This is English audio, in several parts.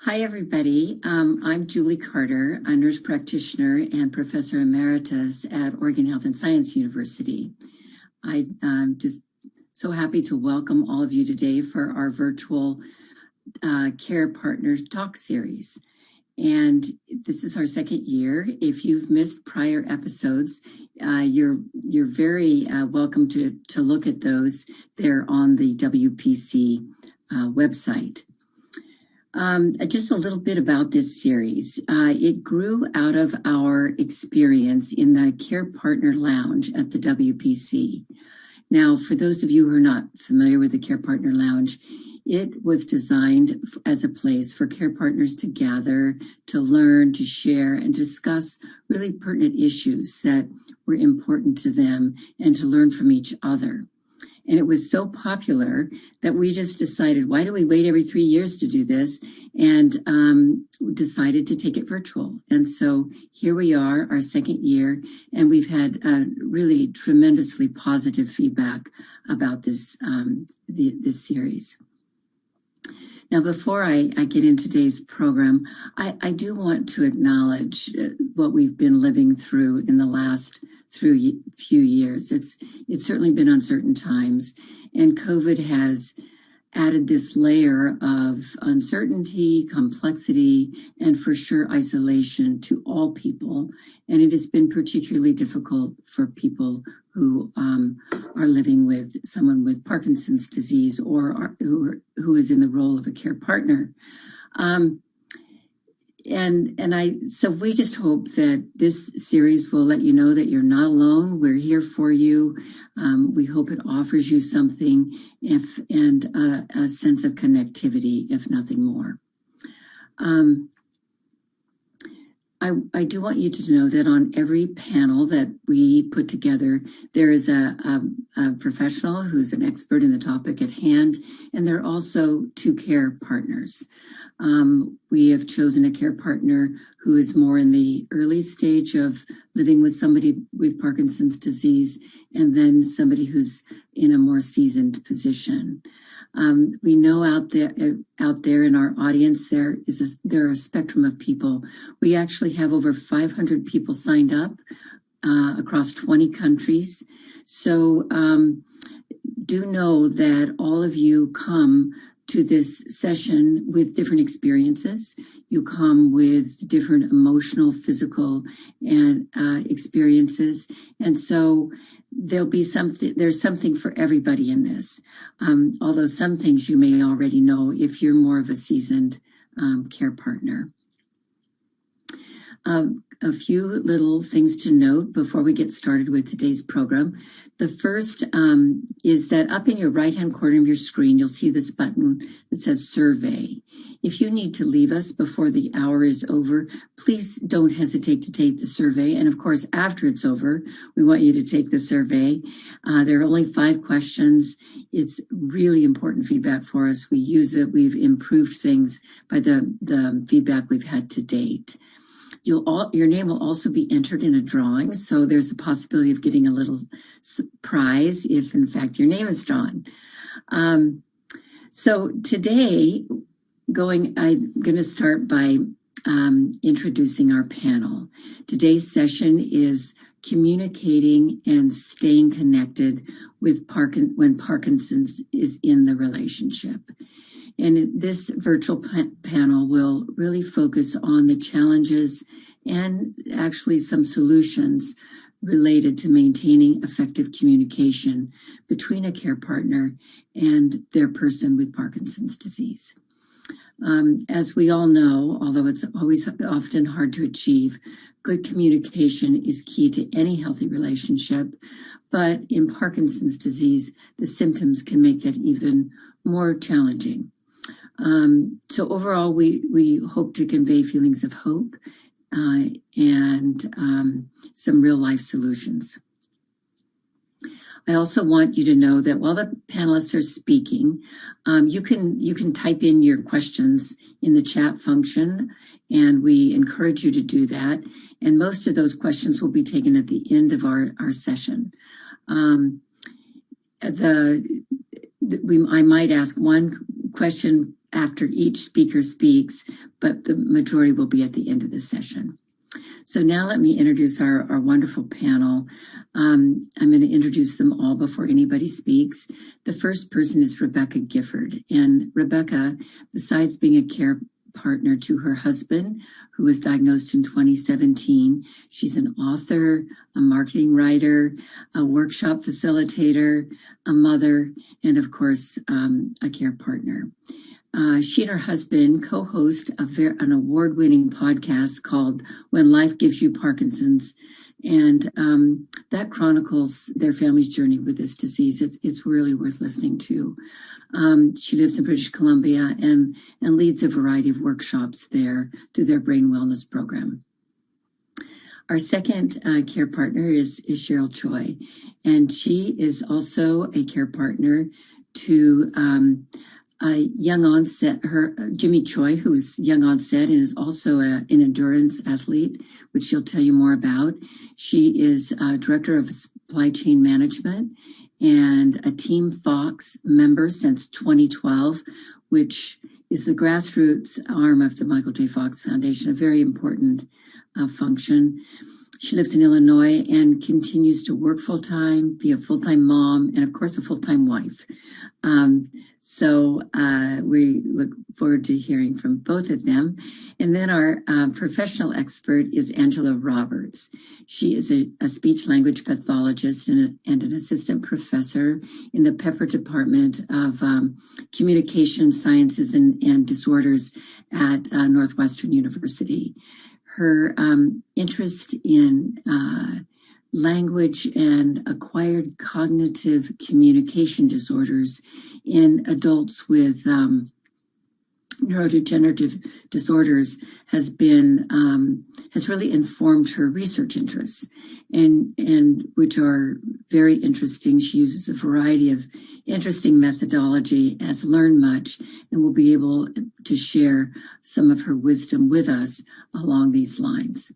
Hi, everybody. I'm Julie Carter, a nurse practitioner and professor emeritus at Oregon Health and Science University. I'm just so happy to welcome all of you today for our virtual Care Partners Talk series. And this is our second year. If you've missed prior episodes, you're very welcome to look at those. They're on the WPC website. Just a little bit about this series. It grew out of our experience in the Care Partner Lounge at the WPC. Now, for those of you who are not familiar with the Care Partner Lounge, it was designed as a place for care partners to gather, to learn, to share, and discuss really pertinent issues that were important to them and to learn from each other. And it was so popular that we just decided, why do we wait every 3 years to do this? And decided to take it virtual. And so here we are, our second year, and we've had really tremendously positive feedback about this, this series. Now, before I get into today's program, I do want to acknowledge what we've been living through in the last few years. It's certainly been uncertain times, and COVID has added this layer of uncertainty, complexity, and for sure isolation to all people. And it has been particularly difficult for people who are living with someone with Parkinson's disease or who is in the role of a care partner. So we just hope that this series will let you know that you're not alone. We're here for you. We hope it offers you something and a sense of connectivity, if nothing more. I do want you to know that on every panel that we put together, there is a professional who's an expert in the topic at hand, and there are also two care partners. We have chosen a care partner who is more in the early stage of living with somebody with Parkinson's disease, and then somebody who's in a more seasoned position. We know out there in our audience, there are a spectrum of people. We actually have over 500 people signed up across 20 countries. So do know that all of you come to this session with different experiences. You come with different emotional, physical, and experiences. And so there's something for everybody in this. Although some things you may already know if you're more of a seasoned care partner. A few little things to note before we get started with today's program. The first is that up in your right-hand corner of your screen, you'll see this button that says Survey. If you need to leave us before the hour is over, please don't hesitate to take the survey. And of course, after it's over, we want you to take the survey. There are only 5 questions. It's really important feedback for us. We use it. We've improved things by the feedback we've had to date. Your name will also be entered in a drawing, so there's a possibility of getting a little surprise if, in fact, your name is drawn. So today, I'm going to start by introducing our panel. Today's session is communicating and staying connected with when Parkinson's is in the relationship. And this virtual panel will really focus on the challenges and actually some solutions related to maintaining effective communication between a care partner and their person with Parkinson's disease. As we all know, although it's often hard to achieve, good communication is key to any healthy relationship. But in Parkinson's disease, the symptoms can make that even more challenging. So overall, we hope to convey feelings of hope and some real life solutions. I also want you to know that while the panelists are speaking, you can type in your questions in the chat function, and we encourage you to do that. And most of those questions will be taken at the end of our session. I might ask one question after each speaker speaks, but the majority will be at the end of the session. So now let me introduce our wonderful panel. I'm going to introduce them all before anybody speaks. The first person is Rebecca Gifford. And Rebecca, besides being a care partner to her husband, who was diagnosed in 2017, she's an author, a marketing writer, a workshop facilitator, a mother, and of course, a care partner. She and her husband co-host an award-winning podcast called When Life Gives You Parkinson's, and that chronicles their family's journey with this disease. It's really worth listening to. She lives in British Columbia and leads a variety of workshops there through their brain wellness program. Our second care partner is Cherryl Choi, and she is also a care partner to young onset, Jimmy Choi, who's young onset and is also an endurance athlete, which she'll tell you more about. She is director of supply chain management and a Team Fox member since 2012, which is the grassroots arm of the Michael J. Fox Foundation, a very important function. She lives in Illinois and continues to work full-time, be a full-time mom, and of course a full-time wife. So we look forward to hearing from both of them. And then our professional expert is Angela Roberts. She is a speech-language pathologist and an assistant professor in the Pepper Department of Communication Sciences and Disorders at Northwestern University. Her interest in language and acquired cognitive communication disorders in adults with neurodegenerative disorders has really informed her research interests, and which are very interesting. She uses a variety of interesting methodology, has learned much, and will be able to share some of her wisdom with us along these lines.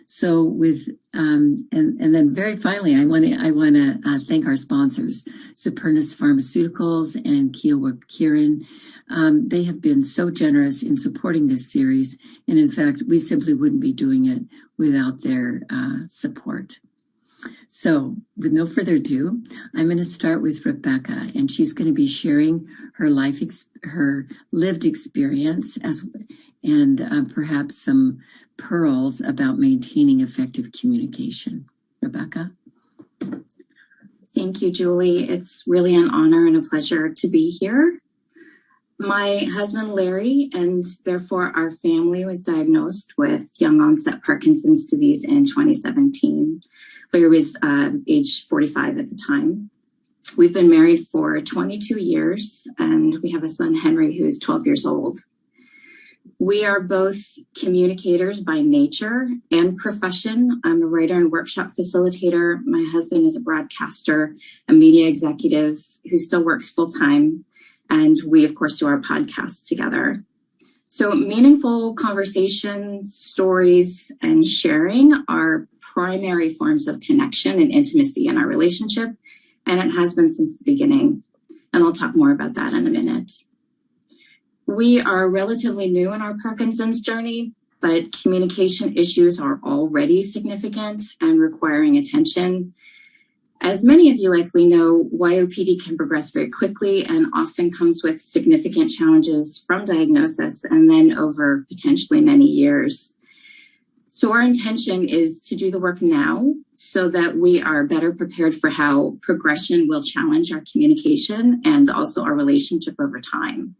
So with and then very finally, I want to thank our sponsors, Supernus Pharmaceuticals and Kiowa Kirin. They have been so generous in supporting this series, and in fact, we simply wouldn't be doing it without their support. So with no further ado, I'm going to start with Rebecca, and she's going to be sharing her her lived experience and perhaps some pearls about maintaining effective communication. Rebecca? Thank you, Julie. It's really an honor and a pleasure to be here. My husband, Larry, and therefore our family was diagnosed with young onset Parkinson's disease in 2017. Larry was age 45 at the time. We've been married for 22 years, and we have a son, Henry, who is 12 years old. We are both communicators by nature and profession. I'm a writer and workshop facilitator. My husband is a broadcaster, a media executive who still works full-time. And we, of course, do our podcast together. So meaningful conversations, stories, and sharing are primary forms of connection and intimacy in our relationship. And it has been since the beginning. And I'll talk more about that in a minute. We are relatively new in our Parkinson's journey, but communication issues are already significant and requiring attention. As many of you likely know, YOPD can progress very quickly and often comes with significant challenges from diagnosis and then over potentially many years. So our intention is to do the work now so that we are better prepared for how progression will challenge our communication and also our relationship over time.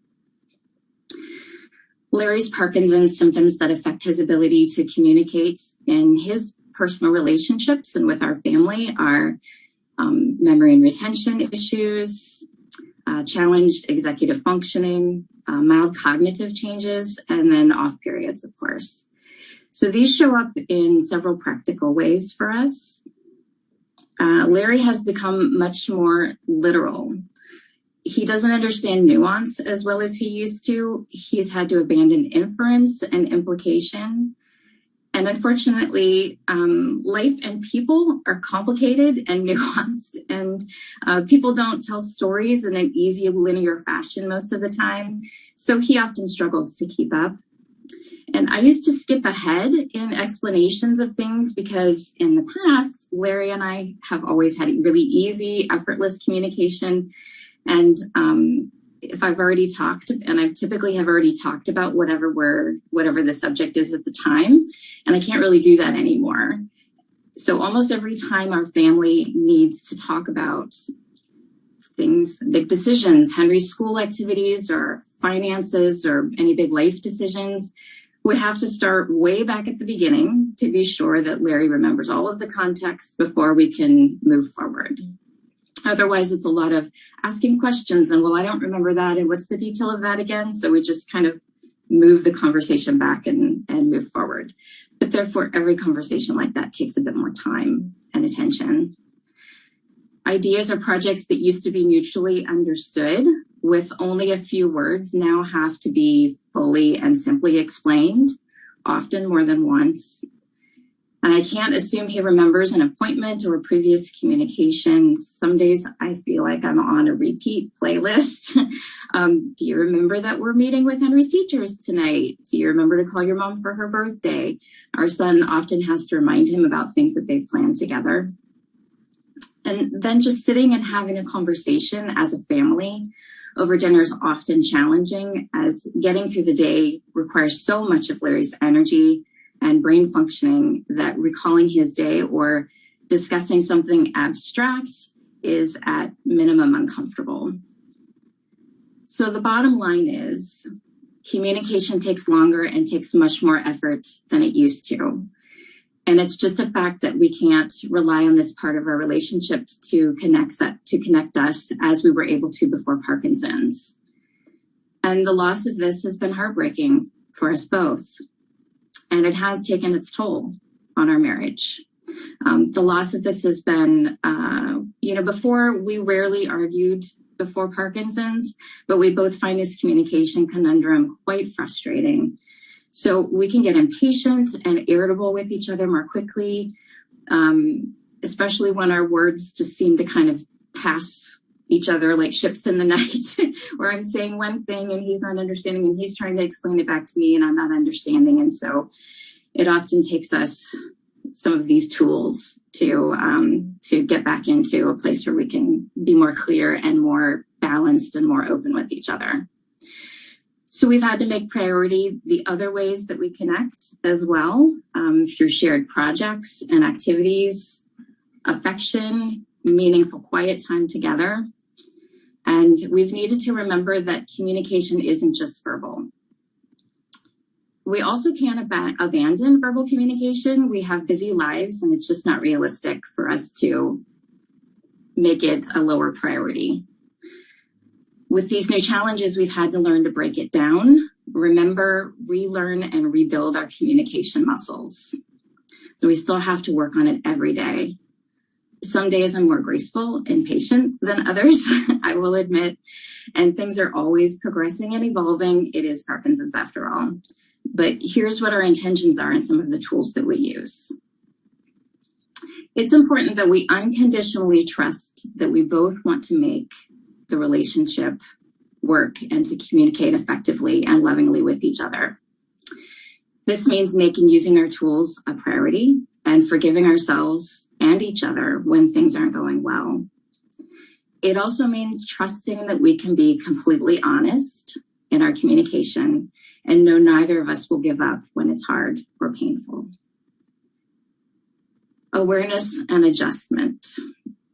Larry's Parkinson's symptoms that affect his ability to communicate in his personal relationships and with our family are memory and retention issues, challenged executive functioning, mild cognitive changes, and then off periods, of course. So these show up in several practical ways for us. Larry has become much more literal. He doesn't understand nuance as well as he used to. He's had to abandon inference and implication. And unfortunately, life and people are complicated and nuanced, and people don't tell stories in an easy, linear fashion most of the time. So he often struggles to keep up. And I used to skip ahead in explanations of things because in the past, Larry and I have always had really easy, effortless communication. And if I've already talked, and I typically have already talked about whatever the subject is at the time, and I can't really do that anymore. So almost every time our family needs to talk about things, big decisions, Henry's school activities or finances or any big life decisions, we have to start way back at the beginning to be sure that Larry remembers all of the context before we can move forward. Otherwise, it's a lot of asking questions and, well, I don't remember that. And what's the detail of that again? So we just kind of move the conversation back and move forward. But therefore, every conversation like that takes a bit more time and attention. Ideas or projects that used to be mutually understood with only a few words now have to be fully and simply explained, often more than once. And I can't assume he remembers an appointment or a previous communication. Some days I feel like I'm on a repeat playlist. Do you remember that we're meeting with Henry's teachers tonight? Do you remember to call your mom for her birthday? Our son often has to remind him about things that they've planned together. And then just sitting and having a conversation as a family over dinner is often challenging, as getting through the day requires so much of Larry's energy and brain functioning that recalling his day or discussing something abstract is at minimum uncomfortable. So the bottom line is communication takes longer and takes much more effort than it used to. And it's just a fact that we can't rely on this part of our relationship to connect us as we were able to before Parkinson's. And the loss of this has been heartbreaking for us both. And it has taken its toll on our marriage. The loss of this has been, before we rarely argued before Parkinson's, but we both find this communication conundrum quite frustrating. So we can get impatient and irritable with each other more quickly, especially when our words just seem to kind of pass each other like ships in the night, where I'm saying one thing and he's not understanding and he's trying to explain it back to me and I'm not understanding. And so it often takes us some of these tools to get back into a place where we can be more clear and more balanced and more open with each other. So we've had to make priority the other ways that we connect as well, through shared projects and activities, affection, meaningful quiet time together. And we've needed to remember that communication isn't just verbal. We also can't abandon verbal communication. We have busy lives and it's just not realistic for us to make it a lower priority. With these new challenges, we've had to learn to break it down, remember, relearn, and rebuild our communication muscles. So we still have to work on it every day. Some days I'm more graceful and patient than others, I will admit, and things are always progressing and evolving. It is Parkinson's after all. But here's what our intentions are and some of the tools that we use. It's important that we unconditionally trust that we both want to make the relationship work and to communicate effectively and lovingly with each other. This means making using our tools a priority and forgiving ourselves and each other when things aren't going well. It also means trusting that we can be completely honest in our communication and know neither of us will give up when it's hard or painful. Awareness and adjustment.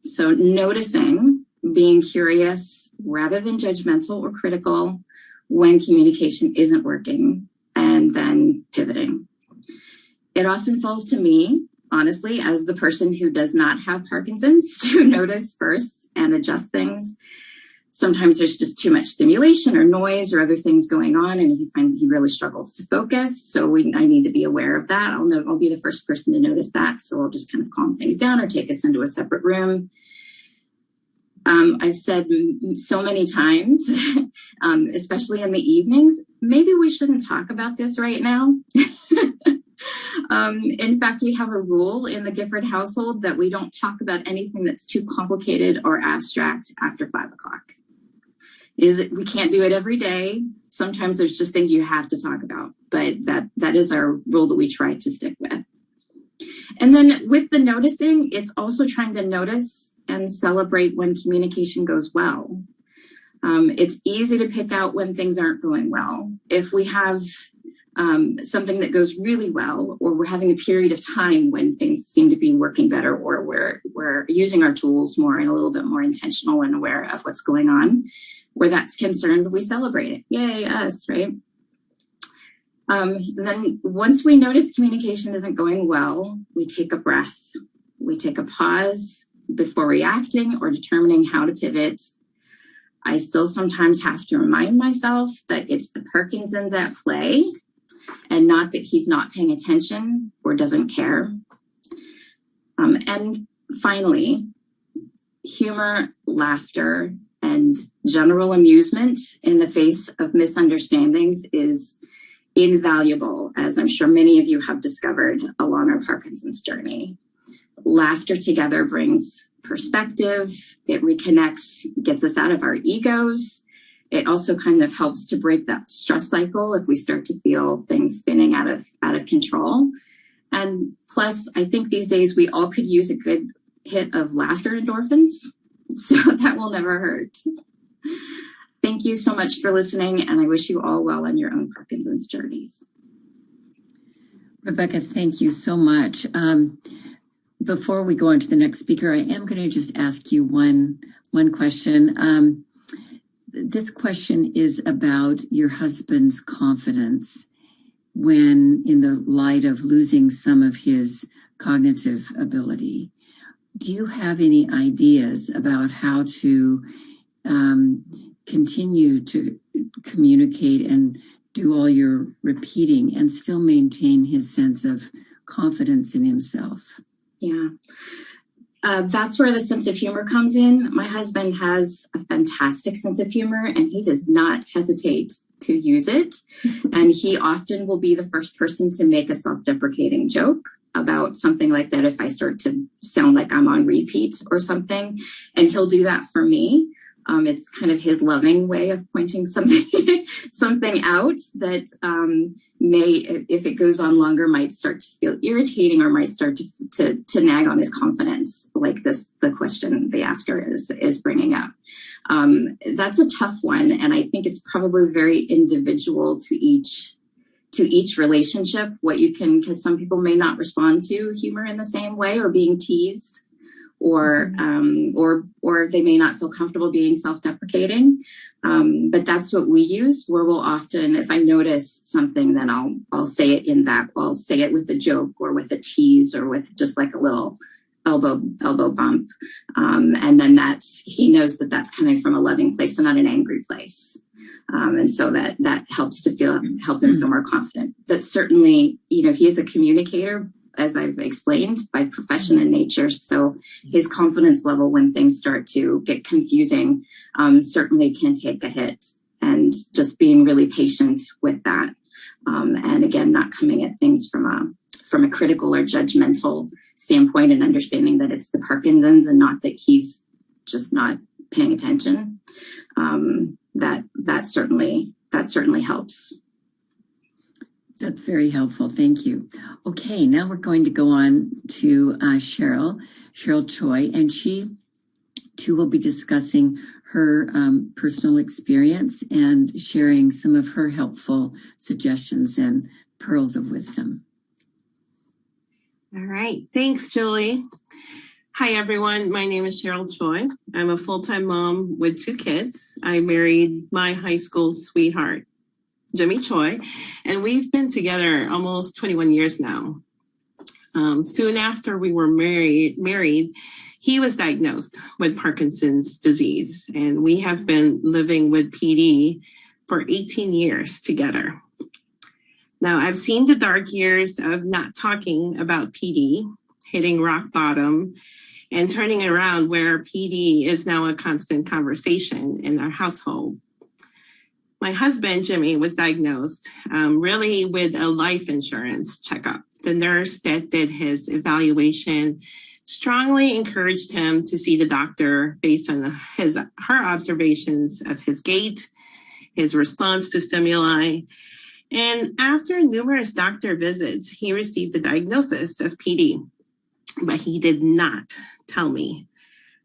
So noticing, being curious rather than judgmental or critical when communication isn't working, and then pivoting. It often falls to me, honestly, as the person who does not have Parkinson's, to notice first and adjust things. Sometimes there's just too much stimulation or noise or other things going on, and he finds he really struggles to focus. So I need to be aware of that. I'll be the first person to notice that. So I'll just kind of calm things down or take us into a separate room. I've said so many times, especially in the evenings, maybe we shouldn't talk about this right now. In fact, we have a rule in the Gifford household that we don't talk about anything that's too complicated or abstract after 5 o'clock. We can't do it every day. Sometimes there's just things you have to talk about, but that is our rule that we try to stick with. And then with the noticing, it's also trying to notice and celebrate when communication goes well. It's easy to pick out when things aren't going well. If we have something that goes really well, or we're having a period of time when things seem to be working better, or we're using our tools more and a little bit more intentional and aware of what's going on, where that's concerned, we celebrate it. Yay, us, right? Then once we notice communication isn't going well, we take a breath. We take a pause before reacting or determining how to pivot. I still sometimes have to remind myself that it's the Parkinson's at play and not that he's not paying attention or doesn't care. And finally, humor, laughter, and general amusement in the face of misunderstandings is invaluable, as I'm sure many of you have discovered along our Parkinson's journey. Laughter together brings perspective, it reconnects, gets us out of our egos. It also kind of helps to break that stress cycle if we start to feel things spinning out of control. And plus, I think these days we all could use a good hit of laughter endorphins, so that will never hurt. Thank you so much for listening, and I wish you all well on your own Parkinson's journeys. Rebecca, thank you so much. Before we go on to the next speaker, I am going to just ask you one question. This question is about your husband's confidence when in the light of losing some of his cognitive ability. Do you have any ideas about how to continue to communicate and do all your repeating and still maintain his sense of confidence in himself? Yeah, that's where the sense of humor comes in. My husband has a fantastic sense of humor, and he does not hesitate to use it. And he often will be the first person to make a self-deprecating joke about something like that if I start to sound like I'm on repeat or something. And he'll do that for me. It's kind of his loving way of pointing something out that may, if it goes on longer, might start to feel irritating or might start to nag on his confidence, like the question the asker is bringing up. That's a tough one, and I think it's probably very individual to each relationship. What you can, because some people may not respond to humor in the same way or being teased. Or they may not feel comfortable being self-deprecating. But that's what we use, where we'll often, if I notice something, then I'll say it I'll say it with a joke or with a tease or with just like a little elbow bump. And then he knows that that's coming from a loving place and not an angry place. And so that helps to help him feel more confident. But certainly, he is a communicator, as I've explained, by profession and nature. So his confidence level when things start to get confusing certainly can take a hit, and just being really patient with that. And again, not coming at things from a critical or judgmental standpoint, and understanding that it's the Parkinson's and not that he's just not paying attention. That certainly helps. That's very helpful. Thank you. Okay, now we're going to go on to Cherryl Choi, and she too will be discussing her personal experience and sharing some of her helpful suggestions and pearls of wisdom. All right. Thanks, Julie. Hi, everyone. My name is Cherryl Choi. I'm a full-time mom with 2 kids. I married my high school sweetheart, Jimmy Choi, and we've been together almost 21 years now. Soon after we were married, he was diagnosed with Parkinson's disease, and we have been living with PD for 18 years together. Now, I've seen the dark years of not talking about PD, hitting rock bottom, and turning it around where PD is now a constant conversation in our household. My husband, Jimmy, was diagnosed really with a life insurance checkup. The nurse that did his evaluation strongly encouraged him to see the doctor based on her observations of his gait, his response to stimuli. And after numerous doctor visits, he received the diagnosis of PD, but he did not tell me.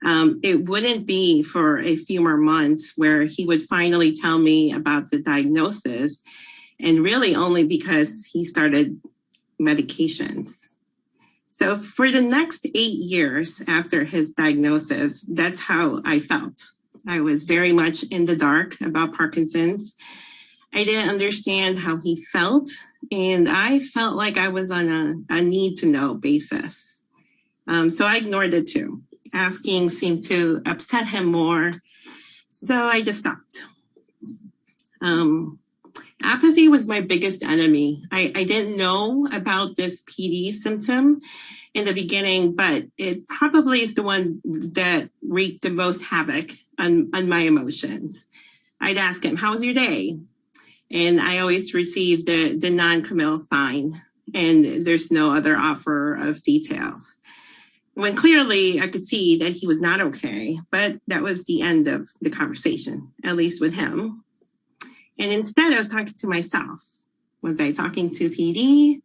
It wouldn't be for a few more months where he would finally tell me about the diagnosis, and really only because he started medications. So for the next 8 years after his diagnosis, that's how I felt. I was very much in the dark about Parkinson's. I didn't understand how he felt, and I felt like I was on a need-to-know basis. So I ignored it too. Asking seemed to upset him more, so I just stopped. Apathy was my biggest enemy. I didn't know about this PD symptom in the beginning, but it probably is the one that wreaked the most havoc on my emotions. I'd ask him, "How was your day?" And I always received the non-committal fine, and there's no other offer of details. When clearly I could see that he was not okay, but that was the end of the conversation, at least with him. And instead, I was talking to myself. Was I talking to PD?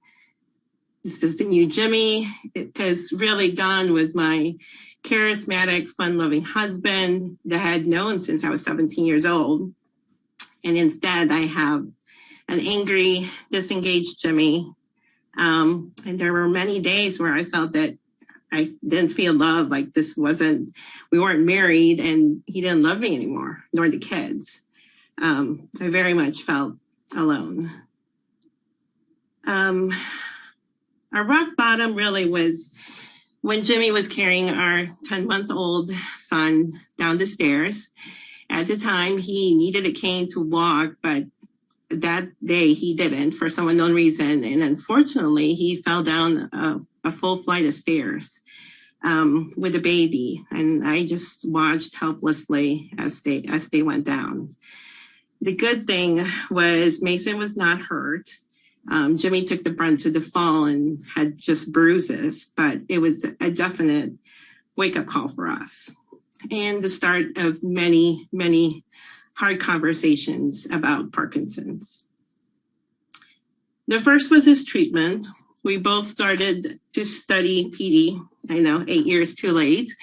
This is the new Jimmy, because really gone was my charismatic, fun-loving husband that I had known since I was 17 years old. And instead, I have an angry, disengaged Jimmy. And there were many days where I felt that I didn't feel love, like we weren't married, and he didn't love me anymore, nor the kids. I very much felt alone. Our rock bottom really was when Jimmy was carrying our 10-month-old son down the stairs. At the time, he needed a cane to walk, but that day he didn't for some unknown reason. And unfortunately, he fell down a full flight of stairs with a baby. And I just watched helplessly as they went down. The good thing was Mason was not hurt. Jimmy took the brunt of the fall and had just bruises, but it was a definite wake-up call for us. And the start of many, many hard conversations about Parkinson's. The first was his treatment. We both started to study PD, I know, 8 years too late,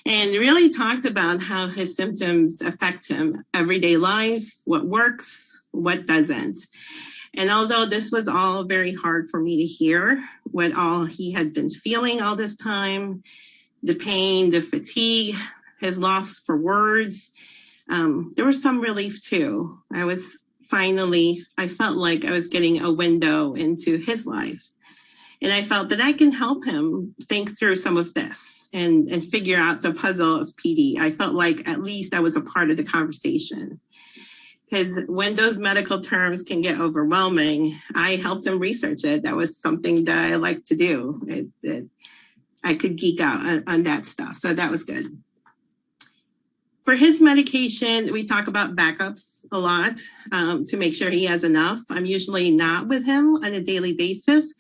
and really talked about how his symptoms affect him, everyday life, what works, what doesn't. And although this was all very hard for me to hear, what all he had been feeling all this time, the pain, the fatigue, his loss for words, there was some relief too. I felt like I was getting a window into his life. And I felt that I can help him think through some of this and figure out the puzzle of PD. I felt like at least I was a part of the conversation. Because when those medical terms can get overwhelming, I helped him research it. That was something that I like to do. I could geek out on that stuff. So that was good. For his medication, we talk about backups a lot to make sure he has enough. I'm usually not with him on a daily basis,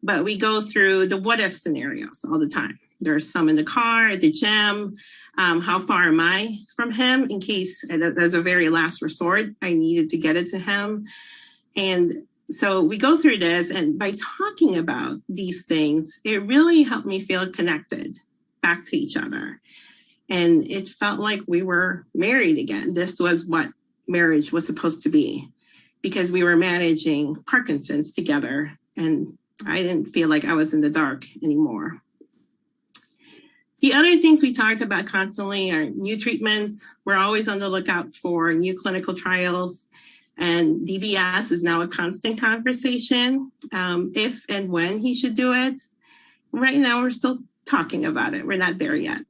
but we go through the what if scenarios all the time. There's some in the car, at the gym. How far am I from him in case, as a very last resort, I needed to get it to him. And so we go through this, and by talking about these things, it really helped me feel connected back to each other. And it felt like we were married again. This was what marriage was supposed to be, because we were managing Parkinson's together, and I didn't feel like I was in the dark anymore. The other things we talked about constantly are new treatments. We're always on the lookout for new clinical trials, and DBS is now a constant conversation, if and when he should do it. Right now, we're still talking about it. We're not there yet.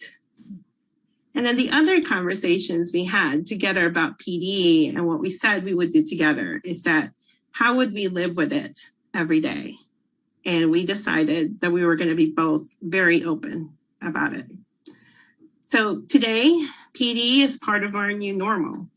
And then the other conversations we had together about PD and what we said we would do together is that how would we live with it every day? And we decided that we were going to be both very open about it. So today, PD is part of our new normal.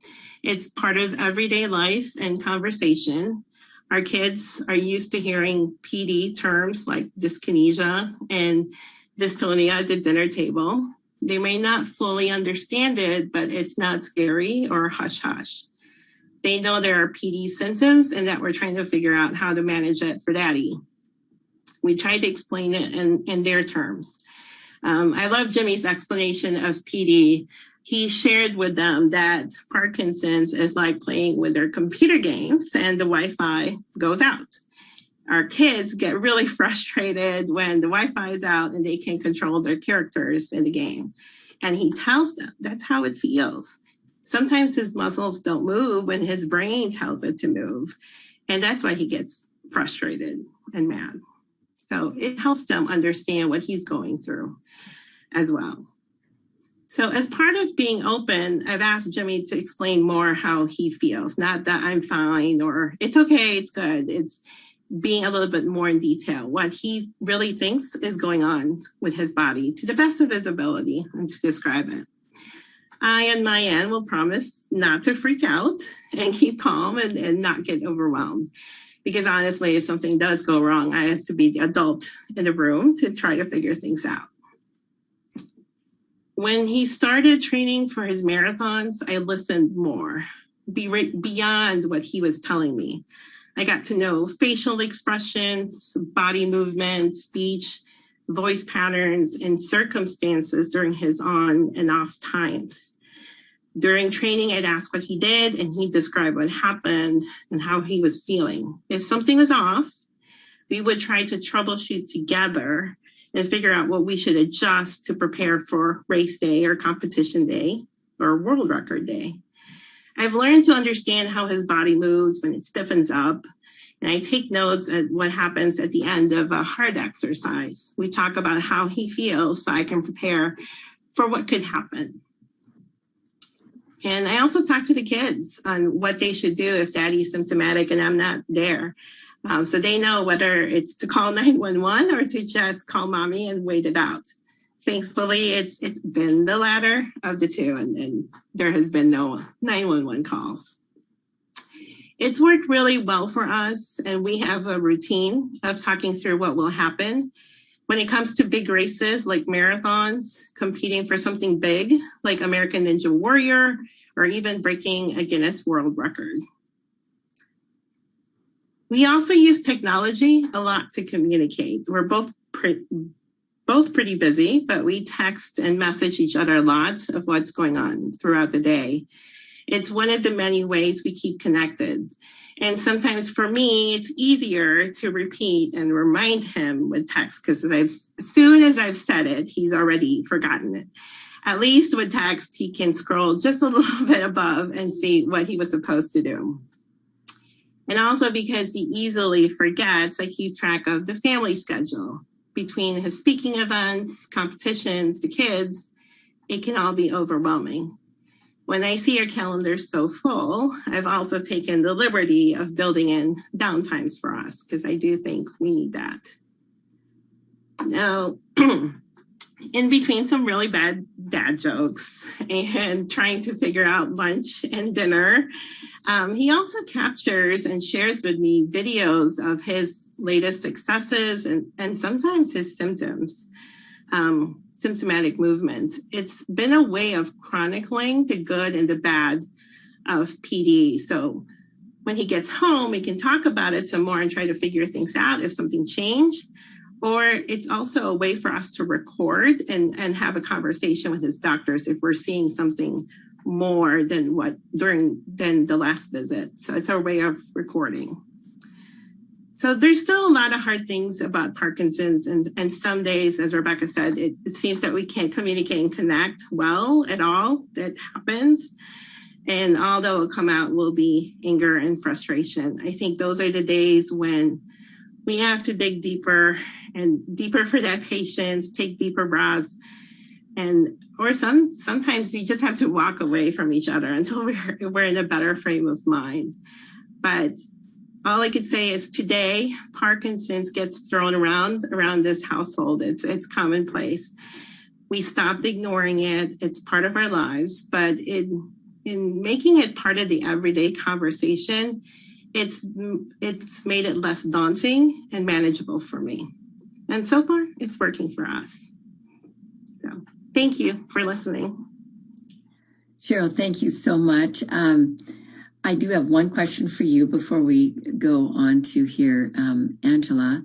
It's part of everyday life and conversation. Our kids are used to hearing PD terms like dyskinesia and dystonia at the dinner table. They may not fully understand it, but it's not scary or hush-hush. They know there are PD symptoms and that we're trying to figure out how to manage it for daddy. We tried to explain it in their terms. I love Jimmy's explanation of PD. He shared with them that Parkinson's is like playing with their computer games and the Wi-Fi goes out. Our kids get really frustrated when the Wi-Fi is out and they can control their characters in the game. And he tells them that's how it feels. Sometimes his muscles don't move when his brain tells it to move. And that's why he gets frustrated and mad. So it helps them understand what he's going through as well. So as part of being open, I've asked Jimmy to explain more how he feels, not that I'm fine or it's okay, it's good. It's being a little bit more in detail, what he really thinks is going on with his body to the best of his ability and to describe it. I, on my end, will promise not to freak out and keep calm and not get overwhelmed. Because honestly, if something does go wrong, I have to be the adult in the room to try to figure things out. When he started training for his marathons, I listened more, beyond what he was telling me. I got to know facial expressions, body movement, speech, voice patterns, and circumstances during his on and off times. During training, I'd ask what he did, and he'd describe what happened and how he was feeling. If something was off, we would try to troubleshoot together and figure out what we should adjust to prepare for race day or competition day or world record day. I've learned to understand how his body moves when it stiffens up, and I take notes at what happens at the end of a hard exercise. We talk about how he feels so I can prepare for what could happen. And I also talk to the kids on what they should do if daddy's symptomatic and I'm not there. So they know whether it's to call 911 or to just call mommy and wait it out. Thankfully, it's been the latter of the two, and there has been no 911 calls. It's worked really well for us, and we have a routine of talking through what will happen when it comes to big races like marathons, competing for something big like American Ninja Warrior, or even breaking a Guinness World Record. We also use technology a lot to communicate. We're both pretty busy, but we text and message each other a lot of what's going on throughout the day. It's one of the many ways we keep connected. And sometimes for me, it's easier to repeat and remind him with text because as soon as I've said it, he's already forgotten it. At least with text, he can scroll just a little bit above and see what he was supposed to do. And also because he easily forgets, I keep track of the family schedule. Between his speaking events, competitions, the kids, it can all be overwhelming. When I see our calendar so full, I've also taken the liberty of building in downtimes for us because I do think we need that. Now, in between some really bad dad jokes and trying to figure out lunch and dinner, he also captures and shares with me videos of his latest successes and sometimes his symptoms, symptomatic movements. It's been a way of chronicling the good and the bad of PD. So when he gets home, we can talk about it some more and try to figure things out if something changed. Or it's also a way for us to record and have a conversation with his doctors if we're seeing something more than the last visit. So it's our way of recording. So there's still a lot of hard things about Parkinson's, and some days, as Rebecca said, it seems that we can't communicate and connect well at all. That happens. And all that will come out will be anger and frustration. I think those are the days when we have to dig deeper and deeper for that patience, take deeper breaths, or sometimes we just have to walk away from each other until we're in a better frame of mind. But all I could say is today, Parkinson's gets thrown around this household. It's commonplace. We stopped ignoring it. It's part of our lives, but in making it part of the everyday conversation, it's made it less daunting and manageable for me. And so far, it's working for us. So thank you for listening. Cherryl, thank you so much. I do have one question for you before we go on to hear Angela.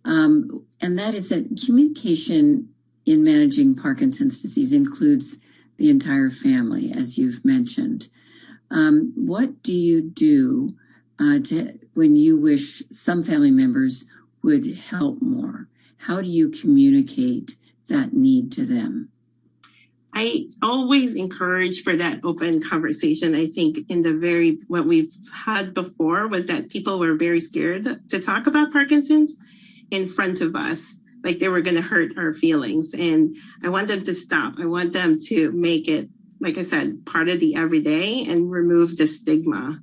And that is that communication in managing Parkinson's disease includes the entire family, as you've mentioned. What do you do when you wish some family members would help more? How do you communicate that need to them? I always encourage for that open conversation. I think what we've had before was that people were very scared to talk about Parkinson's in front of us, like they were going to hurt our feelings. And I want them to stop. I want them to make it, like I said, part of the everyday and remove the stigma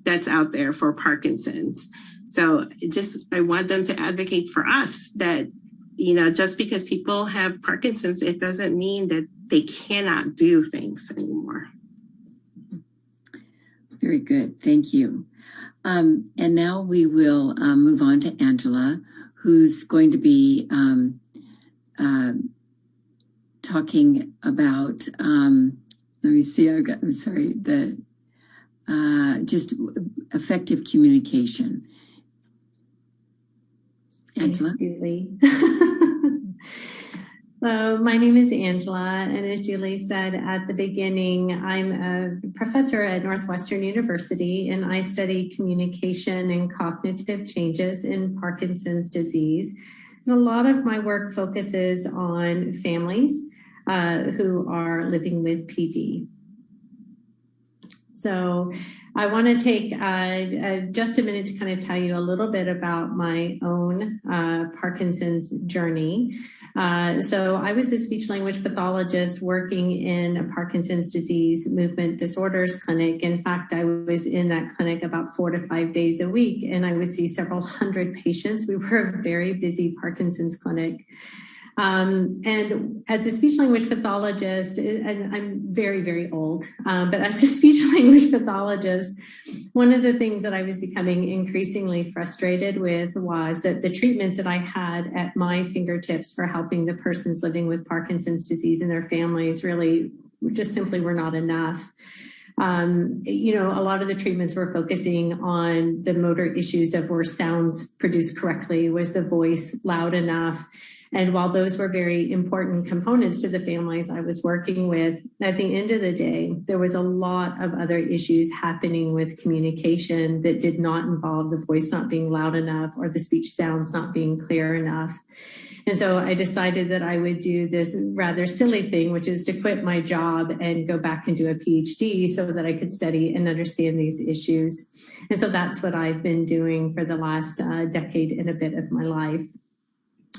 that's out there for Parkinson's. So I want them to advocate for us that, just because people have Parkinson's, it doesn't mean that they cannot do things anymore. Very good. Thank you. And now we will move on to Angela, who's going to be talking about, just effective communication. Angela? Thanks, Julie. So my name is Angela, and as Julie said at the beginning, I'm a professor at Northwestern University, and I study communication and cognitive changes in Parkinson's disease. And a lot of my work focuses on families who are living with PD. So I want to take just a minute to kind of tell you a little bit about my own Parkinson's journey. So I was a speech language pathologist working in a Parkinson's disease movement disorders clinic. In fact, I was in that clinic about 4 to 5 days a week, and I would see several hundred patients. We were a very busy Parkinson's clinic. And as a speech language pathologist, and I'm very, very old, but as a speech language pathologist, one of the things that I was becoming increasingly frustrated with was that the treatments that I had at my fingertips for helping the persons living with Parkinson's disease and their families really just simply were not enough. A lot of the treatments were focusing on the motor issues of were sounds produced correctly, was the voice loud enough. And while those were very important components to the families I was working with, at the end of the day, there was a lot of other issues happening with communication that did not involve the voice not being loud enough or the speech sounds not being clear enough. And so I decided that I would do this rather silly thing, which is to quit my job and go back and do a PhD so that I could study and understand these issues. And so that's what I've been doing for the last decade and a bit of my life.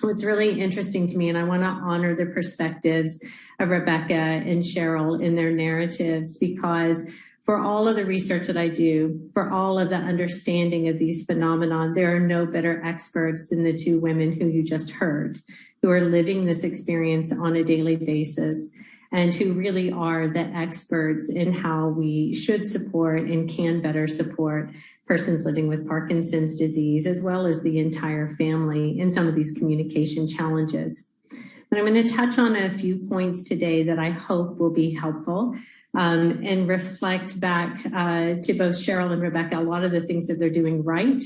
What's really interesting to me, and I want to honor the perspectives of Rebecca and Cherryl in their narratives, because for all of the research that I do, for all of the understanding of these phenomena, there are no better experts than the two women who you just heard, who are living this experience on a daily basis and who really are the experts in how we should support and can better support persons living with Parkinson's disease, as well as the entire family in some of these communication challenges. And I'm going to touch on a few points today that I hope will be helpful and reflect back to both Cherryl and Rebecca a lot of the things that they're doing right,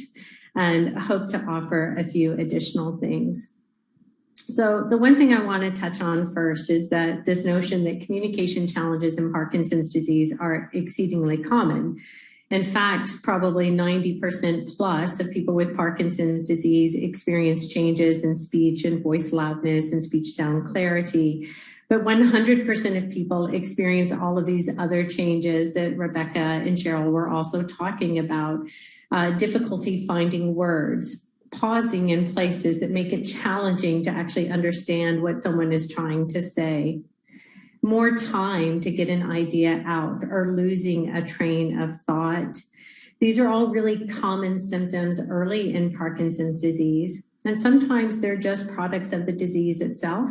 and hope to offer a few additional things. So the one thing I want to touch on first is that this notion that communication challenges in Parkinson's disease are exceedingly common. In fact, probably 90% plus of people with Parkinson's disease experience changes in speech and voice loudness and speech sound clarity. But 100% of people experience all of these other changes that Rebecca and Cherryl were also talking about. Difficulty finding words, pausing in places that make it challenging to actually understand what someone is trying to say, more time to get an idea out, or losing a train of thought. These are all really common symptoms early in Parkinson's disease, and sometimes they're just products of the disease itself,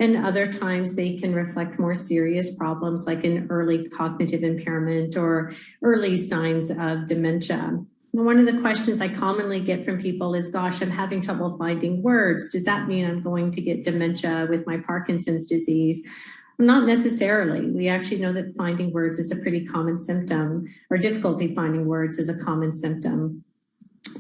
And other times they can reflect more serious problems like an early cognitive impairment or early signs of dementia. And one of the questions I commonly get from people is, gosh, I'm having trouble finding words. Does that mean I'm going to get dementia with my Parkinson's disease? Not necessarily. We actually know that finding words is a pretty common symptom, or difficulty finding words is a common symptom.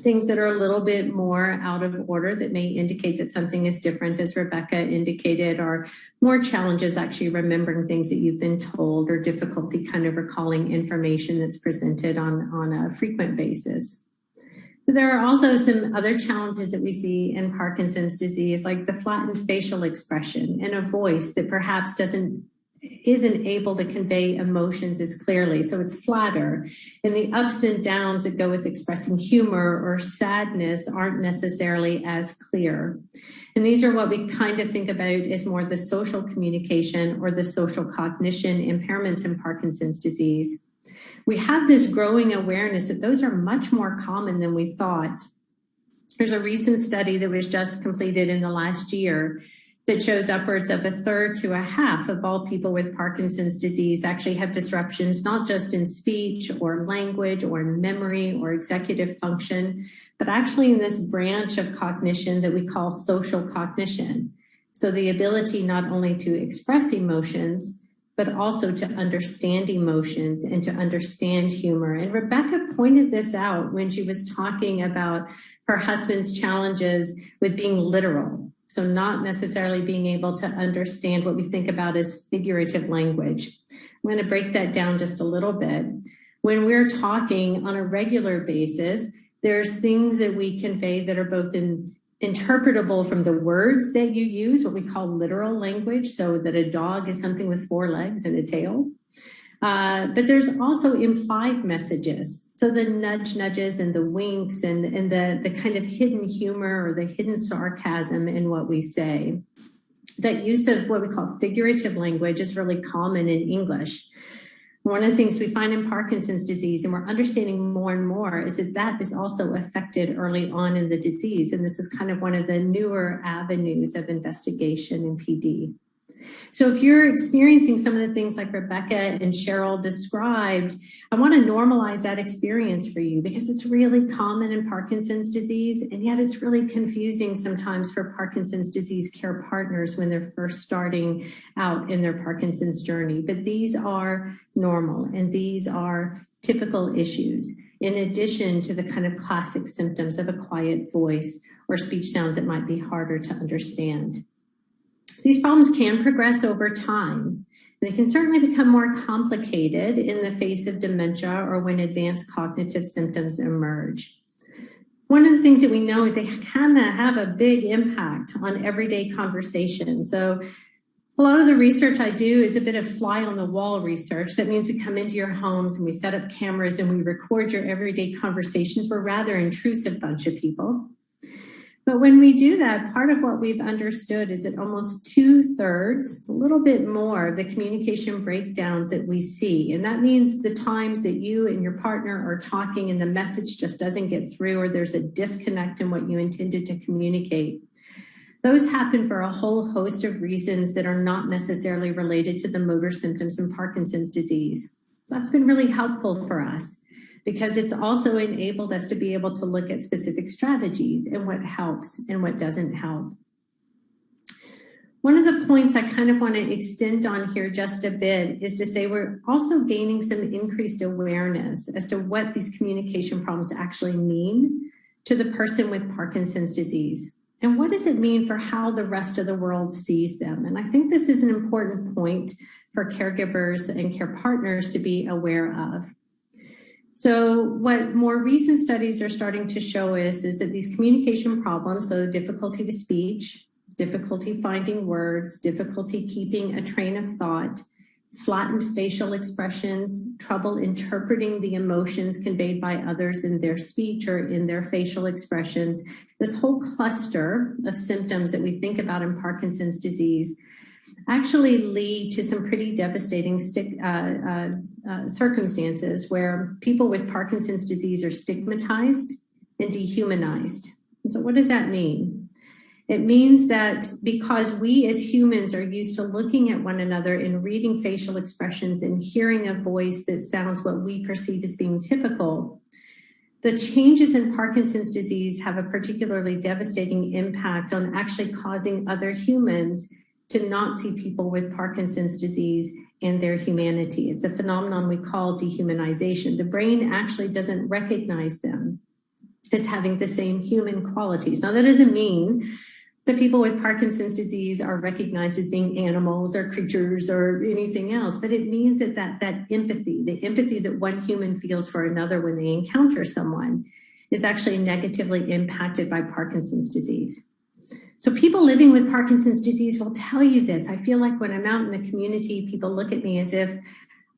Things that are a little bit more out of order that may indicate that something is different, as Rebecca indicated, are more challenges actually remembering things that you've been told, or difficulty kind of recalling information that's presented on a frequent basis. There are also some other challenges that we see in Parkinson's disease, like the flattened facial expression and a voice that perhaps isn't able to convey emotions as clearly. So it's flatter, and the ups and downs that go with expressing humor or sadness aren't necessarily as clear. And these are what we kind of think about as more the social communication or the social cognition impairments in Parkinson's disease. We have this growing awareness that those are much more common than we thought. There's a recent study that was just completed in the last year that shows upwards of a third to a half of all people with Parkinson's disease actually have disruptions, not just in speech or language or in memory or executive function, but actually in this branch of cognition that we call social cognition. So the ability not only to express emotions, but also to understand emotions and to understand humor. And Rebecca pointed this out when she was talking about her husband's challenges with being literal. So not necessarily being able to understand what we think about as figurative language. I'm going to break that down just a little bit. When we're talking on a regular basis, there's things that we convey that are both interpretable from the words that you use, what we call literal language, so that a dog is something with 4 legs and a tail. But there's also implied messages. So the nudges and the winks and the kind of hidden humor or the hidden sarcasm in what we say. That use of what we call figurative language is really common in English. One of the things we find in Parkinson's disease, and we're understanding more and more, is that is also affected early on in the disease. And this is kind of one of the newer avenues of investigation in PD. So if you're experiencing some of the things like Rebecca and Cherryl described, I want to normalize that experience for you because it's really common in Parkinson's disease, and yet it's really confusing sometimes for Parkinson's disease care partners when they're first starting out in their Parkinson's journey. But these are normal, and these are typical issues, in addition to the kind of classic symptoms of a quiet voice or speech sounds that might be harder to understand. These problems can progress over time. They can certainly become more complicated in the face of dementia or when advanced cognitive symptoms emerge. One of the things that we know is they kind of have a big impact on everyday conversation. So a lot of the research I do is a bit of fly on the wall research. That means we come into your homes and we set up cameras and we record your everyday conversations. We're a rather intrusive bunch of people. But when we do that, part of what we've understood is that almost 2/3, a little bit more, of the communication breakdowns that we see. And that means the times that you and your partner are talking and the message just doesn't get through, or there's a disconnect in what you intended to communicate. Those happen for a whole host of reasons that are not necessarily related to the motor symptoms in Parkinson's disease. That's been really helpful for us, because it's also enabled us to be able to look at specific strategies and what helps and what doesn't help. One of the points I kind of want to extend on here just a bit is to say we're also gaining some increased awareness as to what these communication problems actually mean to the person with Parkinson's disease. And what does it mean for how the rest of the world sees them? And I think this is an important point for caregivers and care partners to be aware of. So what more recent studies are starting to show is that these communication problems, so difficulty with speech, difficulty finding words, difficulty keeping a train of thought, flattened facial expressions, trouble interpreting the emotions conveyed by others in their speech or in their facial expressions, this whole cluster of symptoms that we think about in Parkinson's disease actually lead to some pretty devastating circumstances where people with Parkinson's disease are stigmatized and dehumanized. And so what does that mean? It means that because we as humans are used to looking at one another and reading facial expressions and hearing a voice that sounds what we perceive as being typical, the changes in Parkinson's disease have a particularly devastating impact on actually causing other humans to not see people with Parkinson's disease and their humanity. It's a phenomenon we call dehumanization. The brain actually doesn't recognize them as having the same human qualities. Now, that doesn't mean that people with Parkinson's disease are recognized as being animals or creatures or anything else, but it means that that empathy, the empathy that one human feels for another when they encounter someone, is actually negatively impacted by Parkinson's disease. So people living with Parkinson's disease will tell you this. I feel like when I'm out in the community, people look at me as if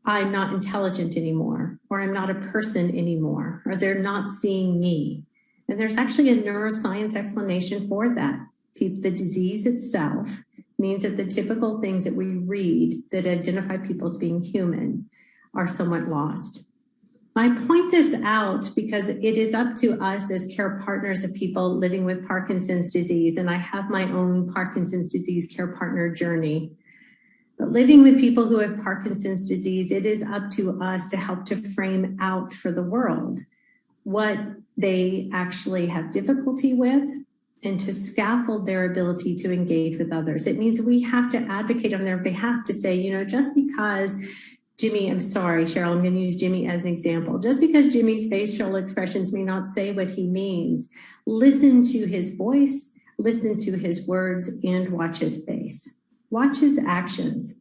I'm not intelligent anymore, or I'm not a person anymore, or they're not seeing me. And there's actually a neuroscience explanation for that. The disease itself means that the typical things that we read that identify people as being human are somewhat lost. I point this out because it is up to us as care partners of people living with Parkinson's disease, and I have my own Parkinson's disease care partner journey. But living with people who have Parkinson's disease, it is up to us to help to frame out for the world what they actually have difficulty with, and to scaffold their ability to engage with others. It means we have to advocate on their behalf to say, you know, just because Jimmy, I'm sorry, Cherryl, I'm going to use Jimmy as an example. Just because Jimmy's facial expressions may not say what he means, listen to his voice, listen to his words, and watch his face. Watch his actions,